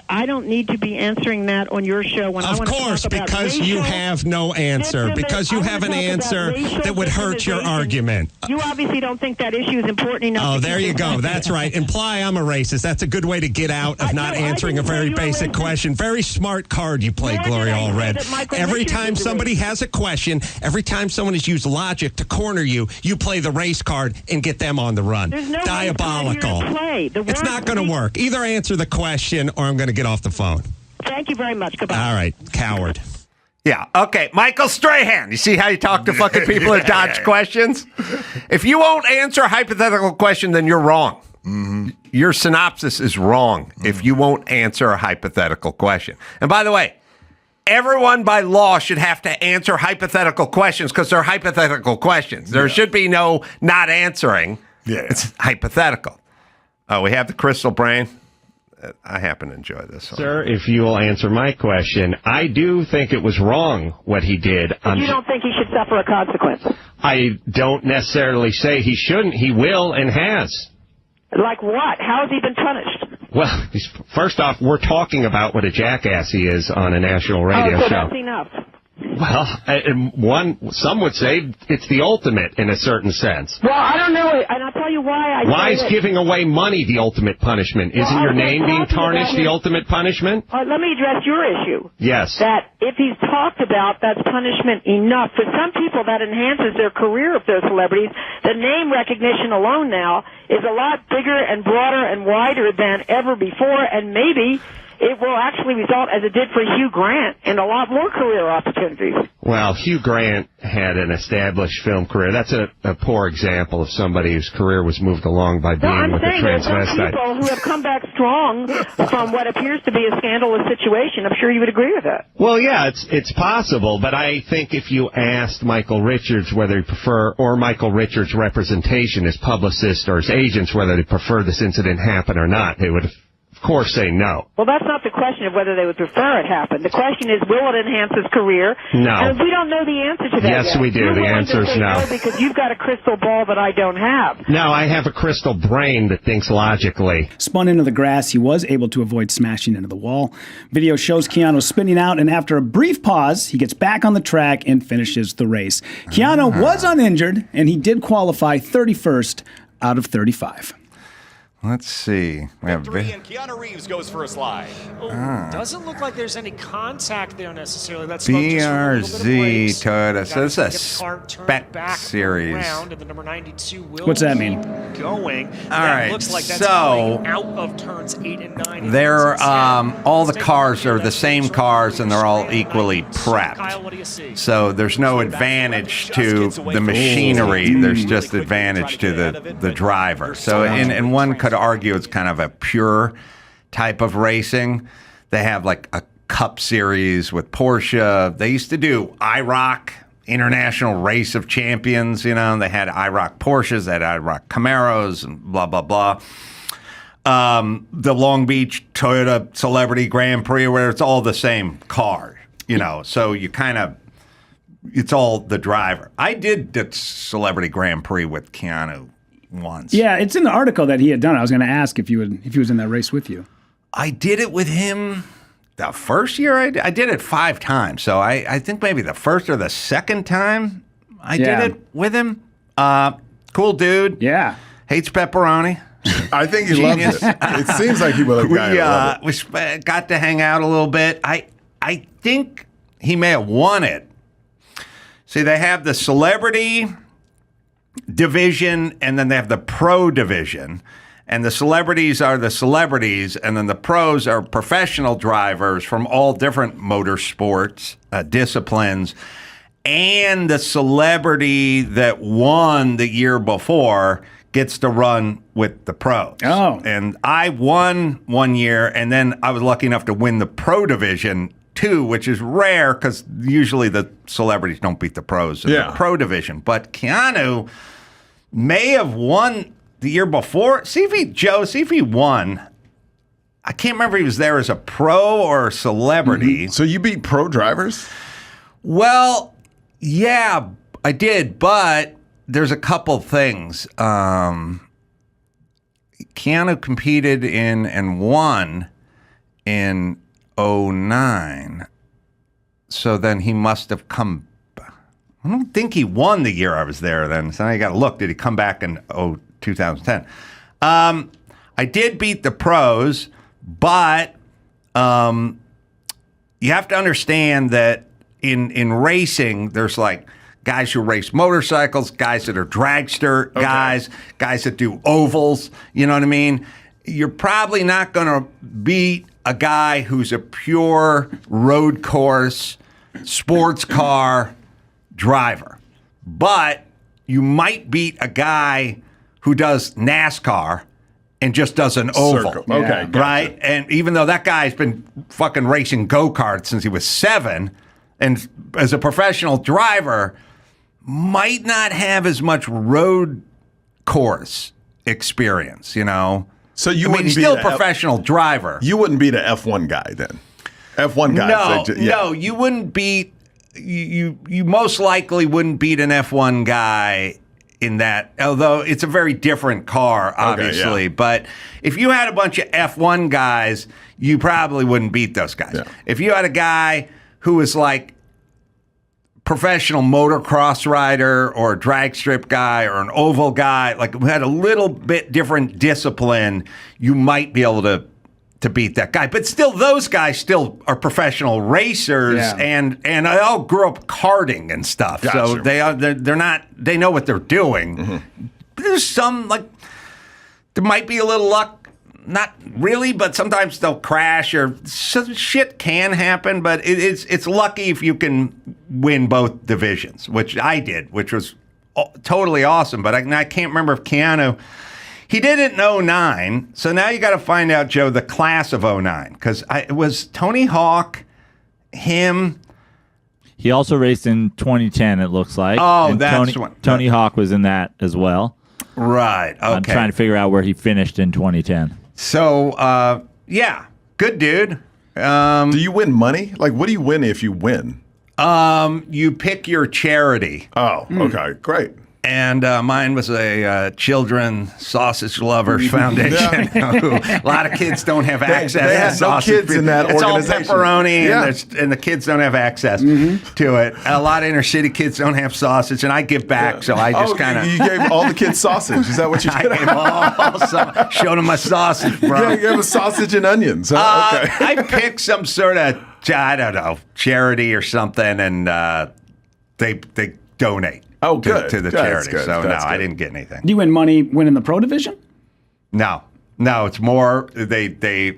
I don't need to be answering that on your show. When I want to talk about because you have no answer. Because you have an answer that would hurt your argument. You obviously don't think that issue is important enough. Oh, there you go. That's right. Imply I'm a racist. That's a good way to get out of not answering a very basic question. Very smart card you play, Gloria Allred. Every time somebody has a question, every time someone has used logic to corner you, you play the race card and get them on the run. Diabolical. It's not going to work. Either answer the question or I'm going to get off the phone. Thank you very much. Goodbye. All right, coward. Yeah. Okay. Michael Strahan. You see how you talk to fucking people that dodge questions? If you won't answer a hypothetical question, then you're wrong. Mm-hmm. Your synopsis is wrong if you won't answer a hypothetical question. And by the way, everyone by law should have to answer hypothetical questions because they're hypothetical questions. There should be no not answering. Yeah. It's hypothetical. We have the crystal brain. I happen to enjoy this one. Sir, if you will answer my question, I do think it was wrong what he did. But you don't think he should suffer a consequence? I don't necessarily say he shouldn't. He will and has. Like what? How has he been punished? Well, first off, we're talking about what a jackass he is on a national radio so show. That's enough. Well, some would say it's the ultimate in a certain sense. Well, I don't know, and I'll tell you why. Why is giving away money the ultimate punishment? Isn't your name being tarnished the ultimate punishment? Let me address your issue. Yes. That if he's talked about, that's punishment enough. For some people, that enhances their career if they're celebrities. The name recognition alone now is a lot bigger and broader and wider than ever before, and maybe it will actually result, as it did for Hugh Grant, in a lot more career opportunities. Well, Hugh Grant had an established film career. That's a poor example of somebody whose career was moved along by being with a transvestite. There's some people who have come back strong from what appears to be a scandalous situation. I'm sure you would agree with that. Well, yeah, it's possible, but I think if you asked Michael Richards whether he or Michael Richards' representation, his publicists or his agents, whether they prefer this incident happen or not, they would of course say no. Well, that's not the question of whether they would prefer it happen. The question is, will it enhance his career? No. And we don't know the answer to that Yes, yet. we do. You're the willing answer to is say no. Because you've got a crystal ball that I don't have. No, I have a crystal brain that thinks logically. Spun into the grass, he was able to avoid smashing into the wall. Video shows Keanu spinning out, and after a brief pause, he gets back on the track and finishes the race. Keanu was uninjured, and he did qualify 31st out of 35. Let's see. We have and Keanu Reeves goes for a slide. Doesn't look like there's any contact there necessarily. That's BRZ Toyota. So this is a spec series. And the number 92 will What's that mean? Going. All right. Looks like that's so out of turns 8 and 9. They're all the cars are the same cars and they're all equally prepped. So there's no advantage to the machinery. There's just advantage to the driver. So in one could argue it's kind of a pure type of racing. They have like a Cup Series with Porsche. They used to do IROC, International Race of Champions. You know, they had IROC Porsches, they had IROC Camaros, and blah blah blah. The Long Beach Toyota Celebrity Grand Prix, where it's all the same car. You know, so you kind of it's all the driver. I did the Celebrity Grand Prix with Keanu once. Yeah, it's in the article that he had done. I was going to ask if he was in that race with you. I did it with him the first year. I did it 5 times. So I think maybe the first or the second time I did it with him. Cool dude. Yeah. Hates pepperoni. I think he loves it. It seems like he will have love it. We got to hang out a little bit. I think he may have won it. See, they have the celebrity division, and then they have the pro division. And the celebrities are the celebrities, and then the pros are professional drivers from all different motorsports disciplines. And the celebrity that won the year before gets to run with the pros. Oh. And I won one year, and then I was lucky enough to win the pro division too, which is rare because usually the celebrities don't beat the pros in the pro division. But Keanu may have won the year before. See if he won. I can't remember if he was there as a pro or a celebrity. Mm-hmm. So you beat pro drivers? Well, yeah, I did, but there's a couple things. Keanu competed in and won in 2009. So then he must have come. I don't think he won the year I was there then. So now you got to look. Did he come back in 2010? I did beat the pros, but you have to understand that in racing, there's like guys who race motorcycles, guys that are dragster guys that do ovals. You know what I mean? You're probably not going to beat a guy who's a pure road course sports car driver. But you might beat a guy who does NASCAR and just does an oval. Circle. Okay, gotcha. Right? And even though that guy's been fucking racing go-karts since he was 7, and as a professional driver, might not have as much road course experience, you know? So you I mean, wouldn't he's be still the a professional driver. You wouldn't beat an F1 guy then. F1 guys. No, you wouldn't beat. You most likely wouldn't beat an F1 guy in that. Although it's a very different car, obviously. Okay, yeah. But if you had a bunch of F1 guys, you probably wouldn't beat those guys. Yeah. If you had a guy who was like professional motocross rider or a drag strip guy or an oval guy, like who had a little bit different discipline, you might be able to beat that guy. But still, those guys still are professional racers, and they all grew up karting and stuff. Gotcha. So they're not, they know what they're doing. Mm-hmm. But there's some, like, there might be a little luck. Not really, but sometimes they'll crash or some shit can happen. But it's lucky if you can win both divisions, which I did, which was totally awesome. But I can't remember if Keanu, he did it in 2009. So now you got to find out, Joe, the class of 2009, because it was Tony Hawk, him. He also raced in 2010. It looks like. Oh, and that's Tony Hawk was in that as well. Right. Okay. I'm trying to figure out where he finished in 2010. So, yeah, good dude. Do you win money? Like, what do you win if you win? You pick your charity. Oh, okay, great. And mine was a Children Sausage Lovers Foundation. A lot of kids don't have access. They have to no sausage. kids in that it's organization. It's all pepperoni, and the kids don't have access to it. A lot of inner city kids don't have sausage, and I give back, so I just kind of... You gave all the kids sausage. Is that what you did? I gave all showed them my sausage, bro. Yeah, you gave them sausage and onions. Huh? Okay. I picked some sort of, I don't know, charity or something, and they donate. Oh, good. To the That's charity. good. So, That's no, I good. didn't get anything. Do you win money winning the pro division? No, it's more, they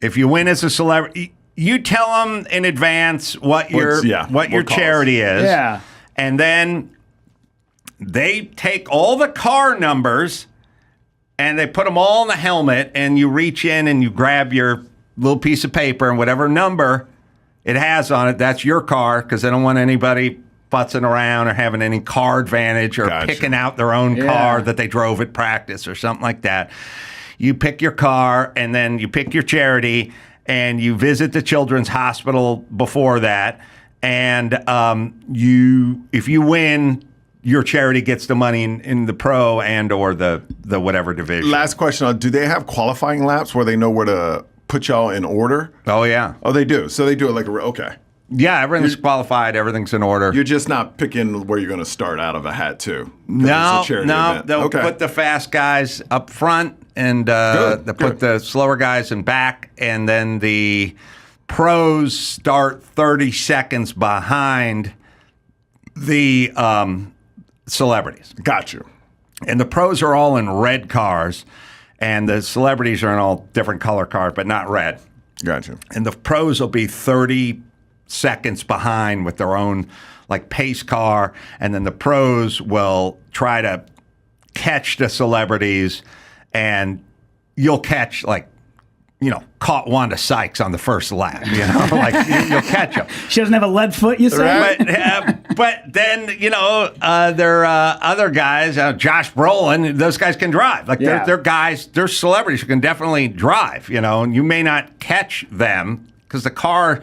if you win as a celebrity, you tell them in advance what your charity is. Yeah. And then they take all the car numbers and they put them all in the helmet, and you reach in and you grab your little piece of paper, and whatever number it has on it, that's your car, because they don't want anybody futzing around or having any car advantage or picking out their own car that they drove at practice or something like that. You pick your car, and then you pick your charity, and you visit the children's hospital before that. And if you win, your charity gets the money in the pro and or the whatever division. Last question. Do they have qualifying laps where they know where to put y'all in order? Oh, yeah. Oh, they do. So they do it like okay. Yeah, everything's qualified. Everything's in order. You're just not picking where you're going to start out of a hat, too. No. They'll put the fast guys up front, and they'll put the slower guys in back, and then the pros start 30 seconds behind the celebrities. Got you. And the pros are all in red cars, and the celebrities are in all different color cars, but not red. Got you. And the pros will be 30 seconds behind with their own like pace car, and then the pros will try to catch the celebrities, and you'll catch caught Wanda Sykes on the first lap, you'll catch them. She doesn't have a lead foot, you say? But then, there are other guys, Josh Brolin, those guys can drive. They're guys, they're celebrities who can definitely drive, and you may not catch them because the car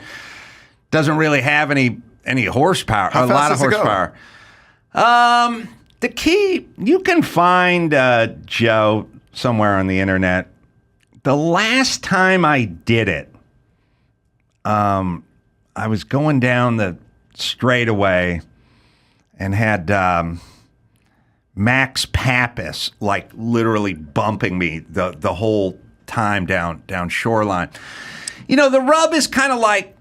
doesn't really have any horsepower, How a lot of fast does it horsepower. The key, you can find, Joe, somewhere on the internet. The last time I did it, I was going down the straightaway and had Max Pappas literally bumping me the whole time down Shoreline. The rub is kind of like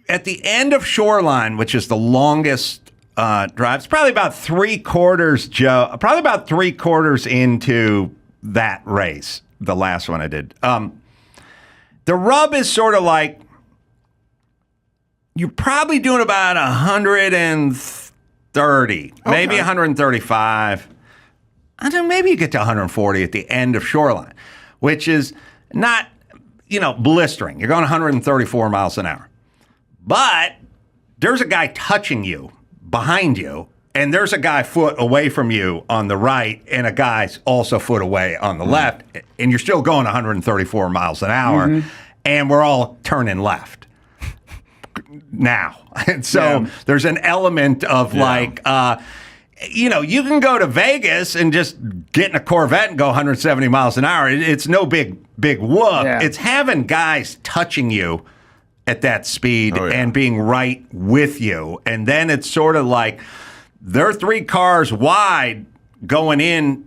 at the end of Shoreline, which is the longest drive. It's probably about 3/4, Joe. Probably about 3/4 into that race. The last one I did. The rub is sort of like you're probably doing about 130, maybe 135. I don't know, maybe you get to 140 at the end of Shoreline, which is not, blistering. You're going 134 miles an hour. But there's a guy touching you behind you, and there's a guy foot away from you on the right, and a guy's also foot away on the left, and you're still going 134 miles an hour, and we're all turning left now. And so there's an element of you can go to Vegas and just get in a Corvette and go 170 miles an hour. It's no big whoop. Yeah. It's having guys touching you at that speed and being right with you. And then it's sort of like they're 3 cars wide going in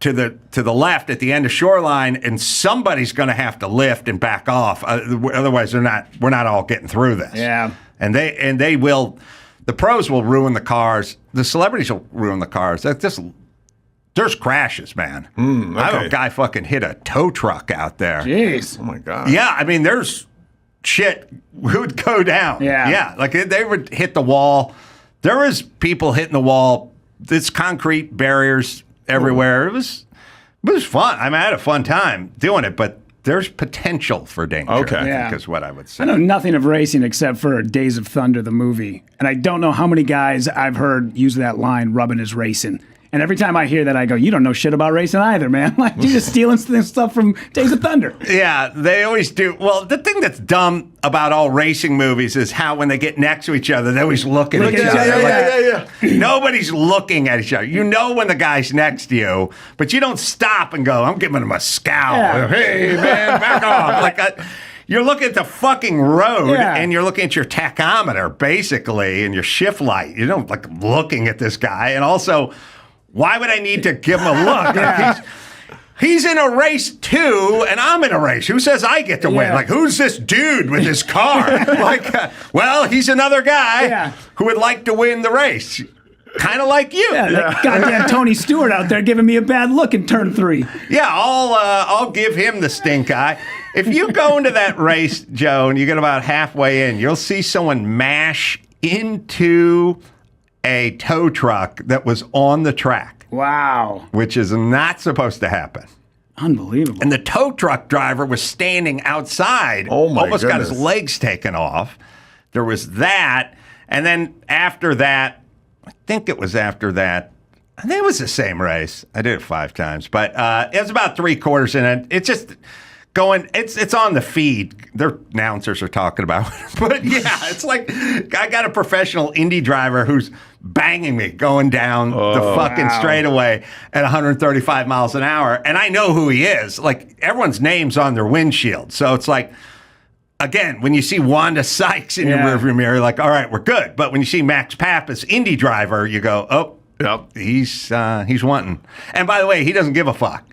to the left at the end of Shoreline, and somebody's going to have to lift and back off. Otherwise, we're not all getting through this. Yeah. And they will. The pros will ruin the cars. The celebrities will ruin the cars. There's crashes, man. I have a guy fucking hit a tow truck out there. Jeez. Oh, my God. Yeah, I mean, there's shit would go down. Yeah. Yeah, like they would hit the wall. There was people hitting the wall. It's concrete barriers everywhere. It was fun. I mean, I had a fun time doing it, but there's potential for danger, I think is what I would say. I know nothing of racing except for Days of Thunder, the movie. And I don't know how many guys I've heard use that line, rubbing is racing. And every time I hear that, I go, you don't know shit about racing either, man. Like, you're just stealing stuff from Days of Thunder. Yeah, they always do. Well, the thing that's dumb about all racing movies is how when they get next to each other, they always look at each other. Yeah. Nobody's looking at each other. You know when the guy's next to you, but you don't stop and go, I'm giving him a scowl. Yeah. Hey, man, back off. You're looking at the fucking road, and you're looking at your tachometer, basically, and your shift light. You don't looking at this guy. And also, why would I need to give him a look? He's in a race too, and I'm in a race. Who says I get to win? Who's this dude with his car? Well, he's another guy who would like to win the race. Kind of like you. That goddamn Tony Stewart out there giving me a bad look in turn 3. Yeah, I'll give him the stink eye. If you go into that race, Joe, and you get about halfway in, you'll see someone mash into a tow truck that was on the track. Wow. Which is not supposed to happen. Unbelievable. And the tow truck driver was standing outside. Almost got his legs taken off. There was that. And then after that, I think it was the same race. I did it 5 times. But it was about 3/4 in it. It's just going, it's on the feed. Their announcers are talking about it. But yeah, it's like I got a professional Indy driver who's banging me going down the fucking straightaway at 135 miles an hour. And I know who he is. Everyone's name's on their windshield. So it's like, again, when you see Wanda Sykes in your rearview mirror, you're like, all right, we're good. But when you see Max Pappas, Indy driver, you go, oh, he's wanting. And by the way, he doesn't give a fuck.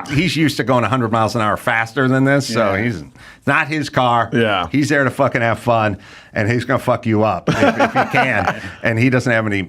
He's used to going 100 miles an hour faster than this, so it's not his car. Yeah, he's there to fucking have fun, and he's gonna fuck you up if he can. And he doesn't have any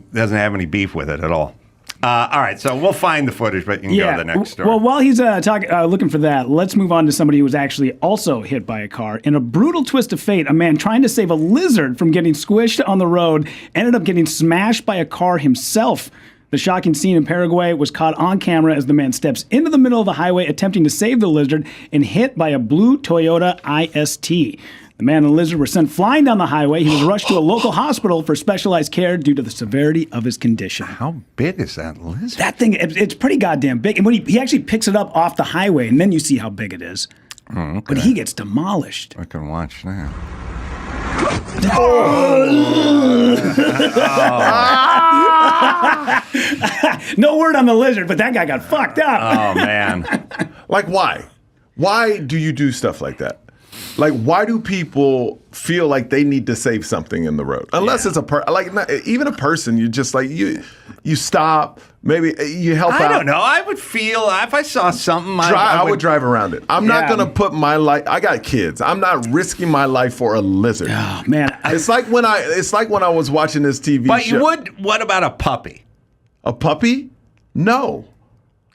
beef with it at all. All right, so we'll find the footage, but you can go to the next story. Well, while he's looking for that, let's move on to somebody who was actually also hit by a car. In a brutal twist of fate, a man trying to save a lizard from getting squished on the road ended up getting smashed by a car himself. The shocking scene in Paraguay was caught on camera as the man steps into the middle of the highway attempting to save the lizard and hit by a blue Toyota IST. The man and the lizard were sent flying down the highway. He was rushed to a local hospital for specialized care due to the severity of his condition. How big is that lizard? That thing, it's pretty goddamn big. And when he actually picks it up off the highway, and then you see how big it is. Oh, okay. But he gets demolished. I can watch now. No word on the lizard, but that guy got fucked up. Oh, man. Why? Why do you do stuff like that? Why do people feel like they need to save something in the road? Unless it's even a person, you just you stop, maybe you help out. I don't know. I would feel if I saw something, I would drive around it. I'm not going to put my life. I got kids. I'm not risking my life for a lizard. Oh man, it's like when I was watching this TV show. But you would. What about a puppy? A puppy? No.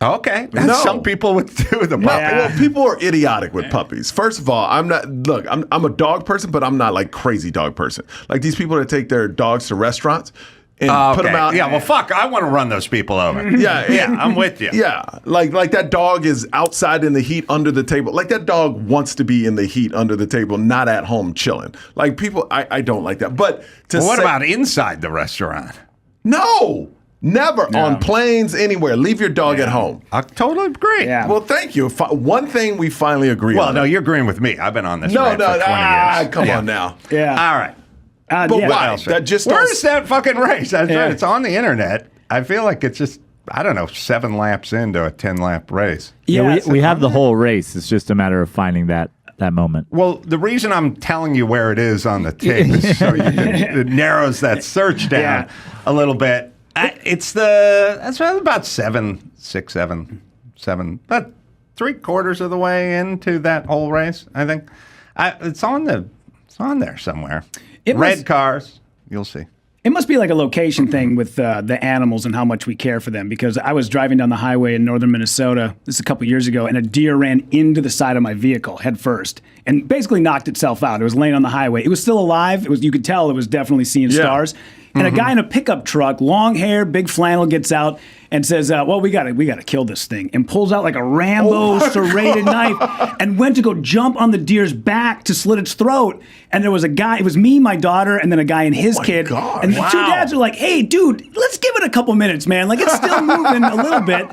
Okay. That's No. some people would do with a puppy. Well, people are idiotic with puppies. First of all, I'm a dog person, but I'm not like crazy dog person. Like these people that take their dogs to restaurants and put them out. Yeah, well, fuck. I want to run those people over. Yeah, I'm with you. Yeah, like that dog is outside in the heat under the table. Like that dog wants to be in the heat under the table, not at home chilling. Like people, I don't like that. But what about inside the restaurant? No. Never on planes, anywhere. Leave your dog at home. I totally agree. Yeah. Well, thank you. One thing we finally agree on. Well, no, you're agreeing with me. I've been on this No, rant for 20 years. come on now. Yeah. All right. But yeah. why? That just Where's that fucking race? That's Yeah. right. It's on the internet. I feel like it's just, I don't know, 7 laps into a 10-lap race. Yeah, Yeah, we have the whole race. It's just a matter of finding that moment. Well, the reason I'm telling you where it is on the tape is so it narrows that search down a little bit. That's about 7, about 3/4 of the way into that whole race. I think it's on there somewhere. Red cars, you'll see. It must be like a location thing with the animals and how much we care for them, because I was driving down the highway in northern Minnesota, this is a couple years ago, and a deer ran into the side of my vehicle head first and basically knocked itself out. It was laying on the highway. It was still alive. You could tell it was definitely seeing stars. And a guy in a pickup truck, long hair, big flannel, gets out and says, well, we gotta kill this thing, and pulls out like a Rambo serrated knife and went to go jump on the deer's back to slit its throat. And there was a guy, it was me, my daughter, and then a guy and his kid. God. And the two dads are like, hey, dude, let's give it a couple minutes, man. Like, it's still moving a little bit.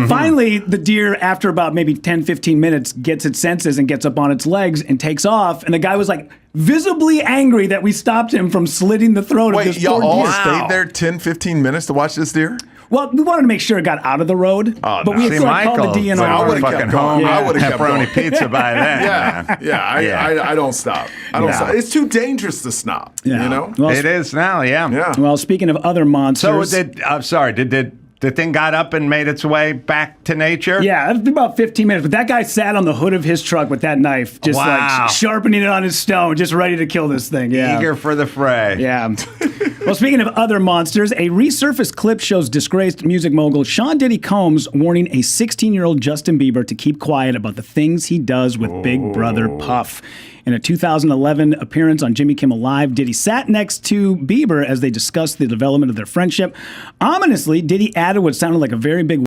Finally, the deer, after about maybe 10, 15 minutes, gets its senses and gets up on its legs and takes off. And the guy was like, visibly angry that we stopped him from slitting the throat of this poor deer. Y'all all stayed there 10, 15 minutes to watch this deer? Well, we wanted to make sure it got out of the road, but we See, still called Michael, the DNR. I would've fucking kept going. home, I would've kept pepperoni going. pizza by then. I don't stop. I don't stop. It's too dangerous to stop. Yeah. You know? Well, It is now, yeah. Well, speaking of other So monsters. did the thing got up and made its way back to nature? Yeah, it was about 15 minutes. But that guy sat on the hood of his truck with that knife, just like sharpening it on his stone, just ready to kill this thing. Yeah. Eager for the fray. Yeah. Well, speaking of other monsters, a resurfaced clip shows disgraced music mogul Sean Diddy Combs warning a 16-year-old Justin Bieber to keep quiet about the things he does with Big Brother Puff. In a 2011 appearance on Jimmy Kimmel Live, Diddy sat next to Bieber as they discussed the development of their friendship. Ominously, Diddy added what sounded like a very big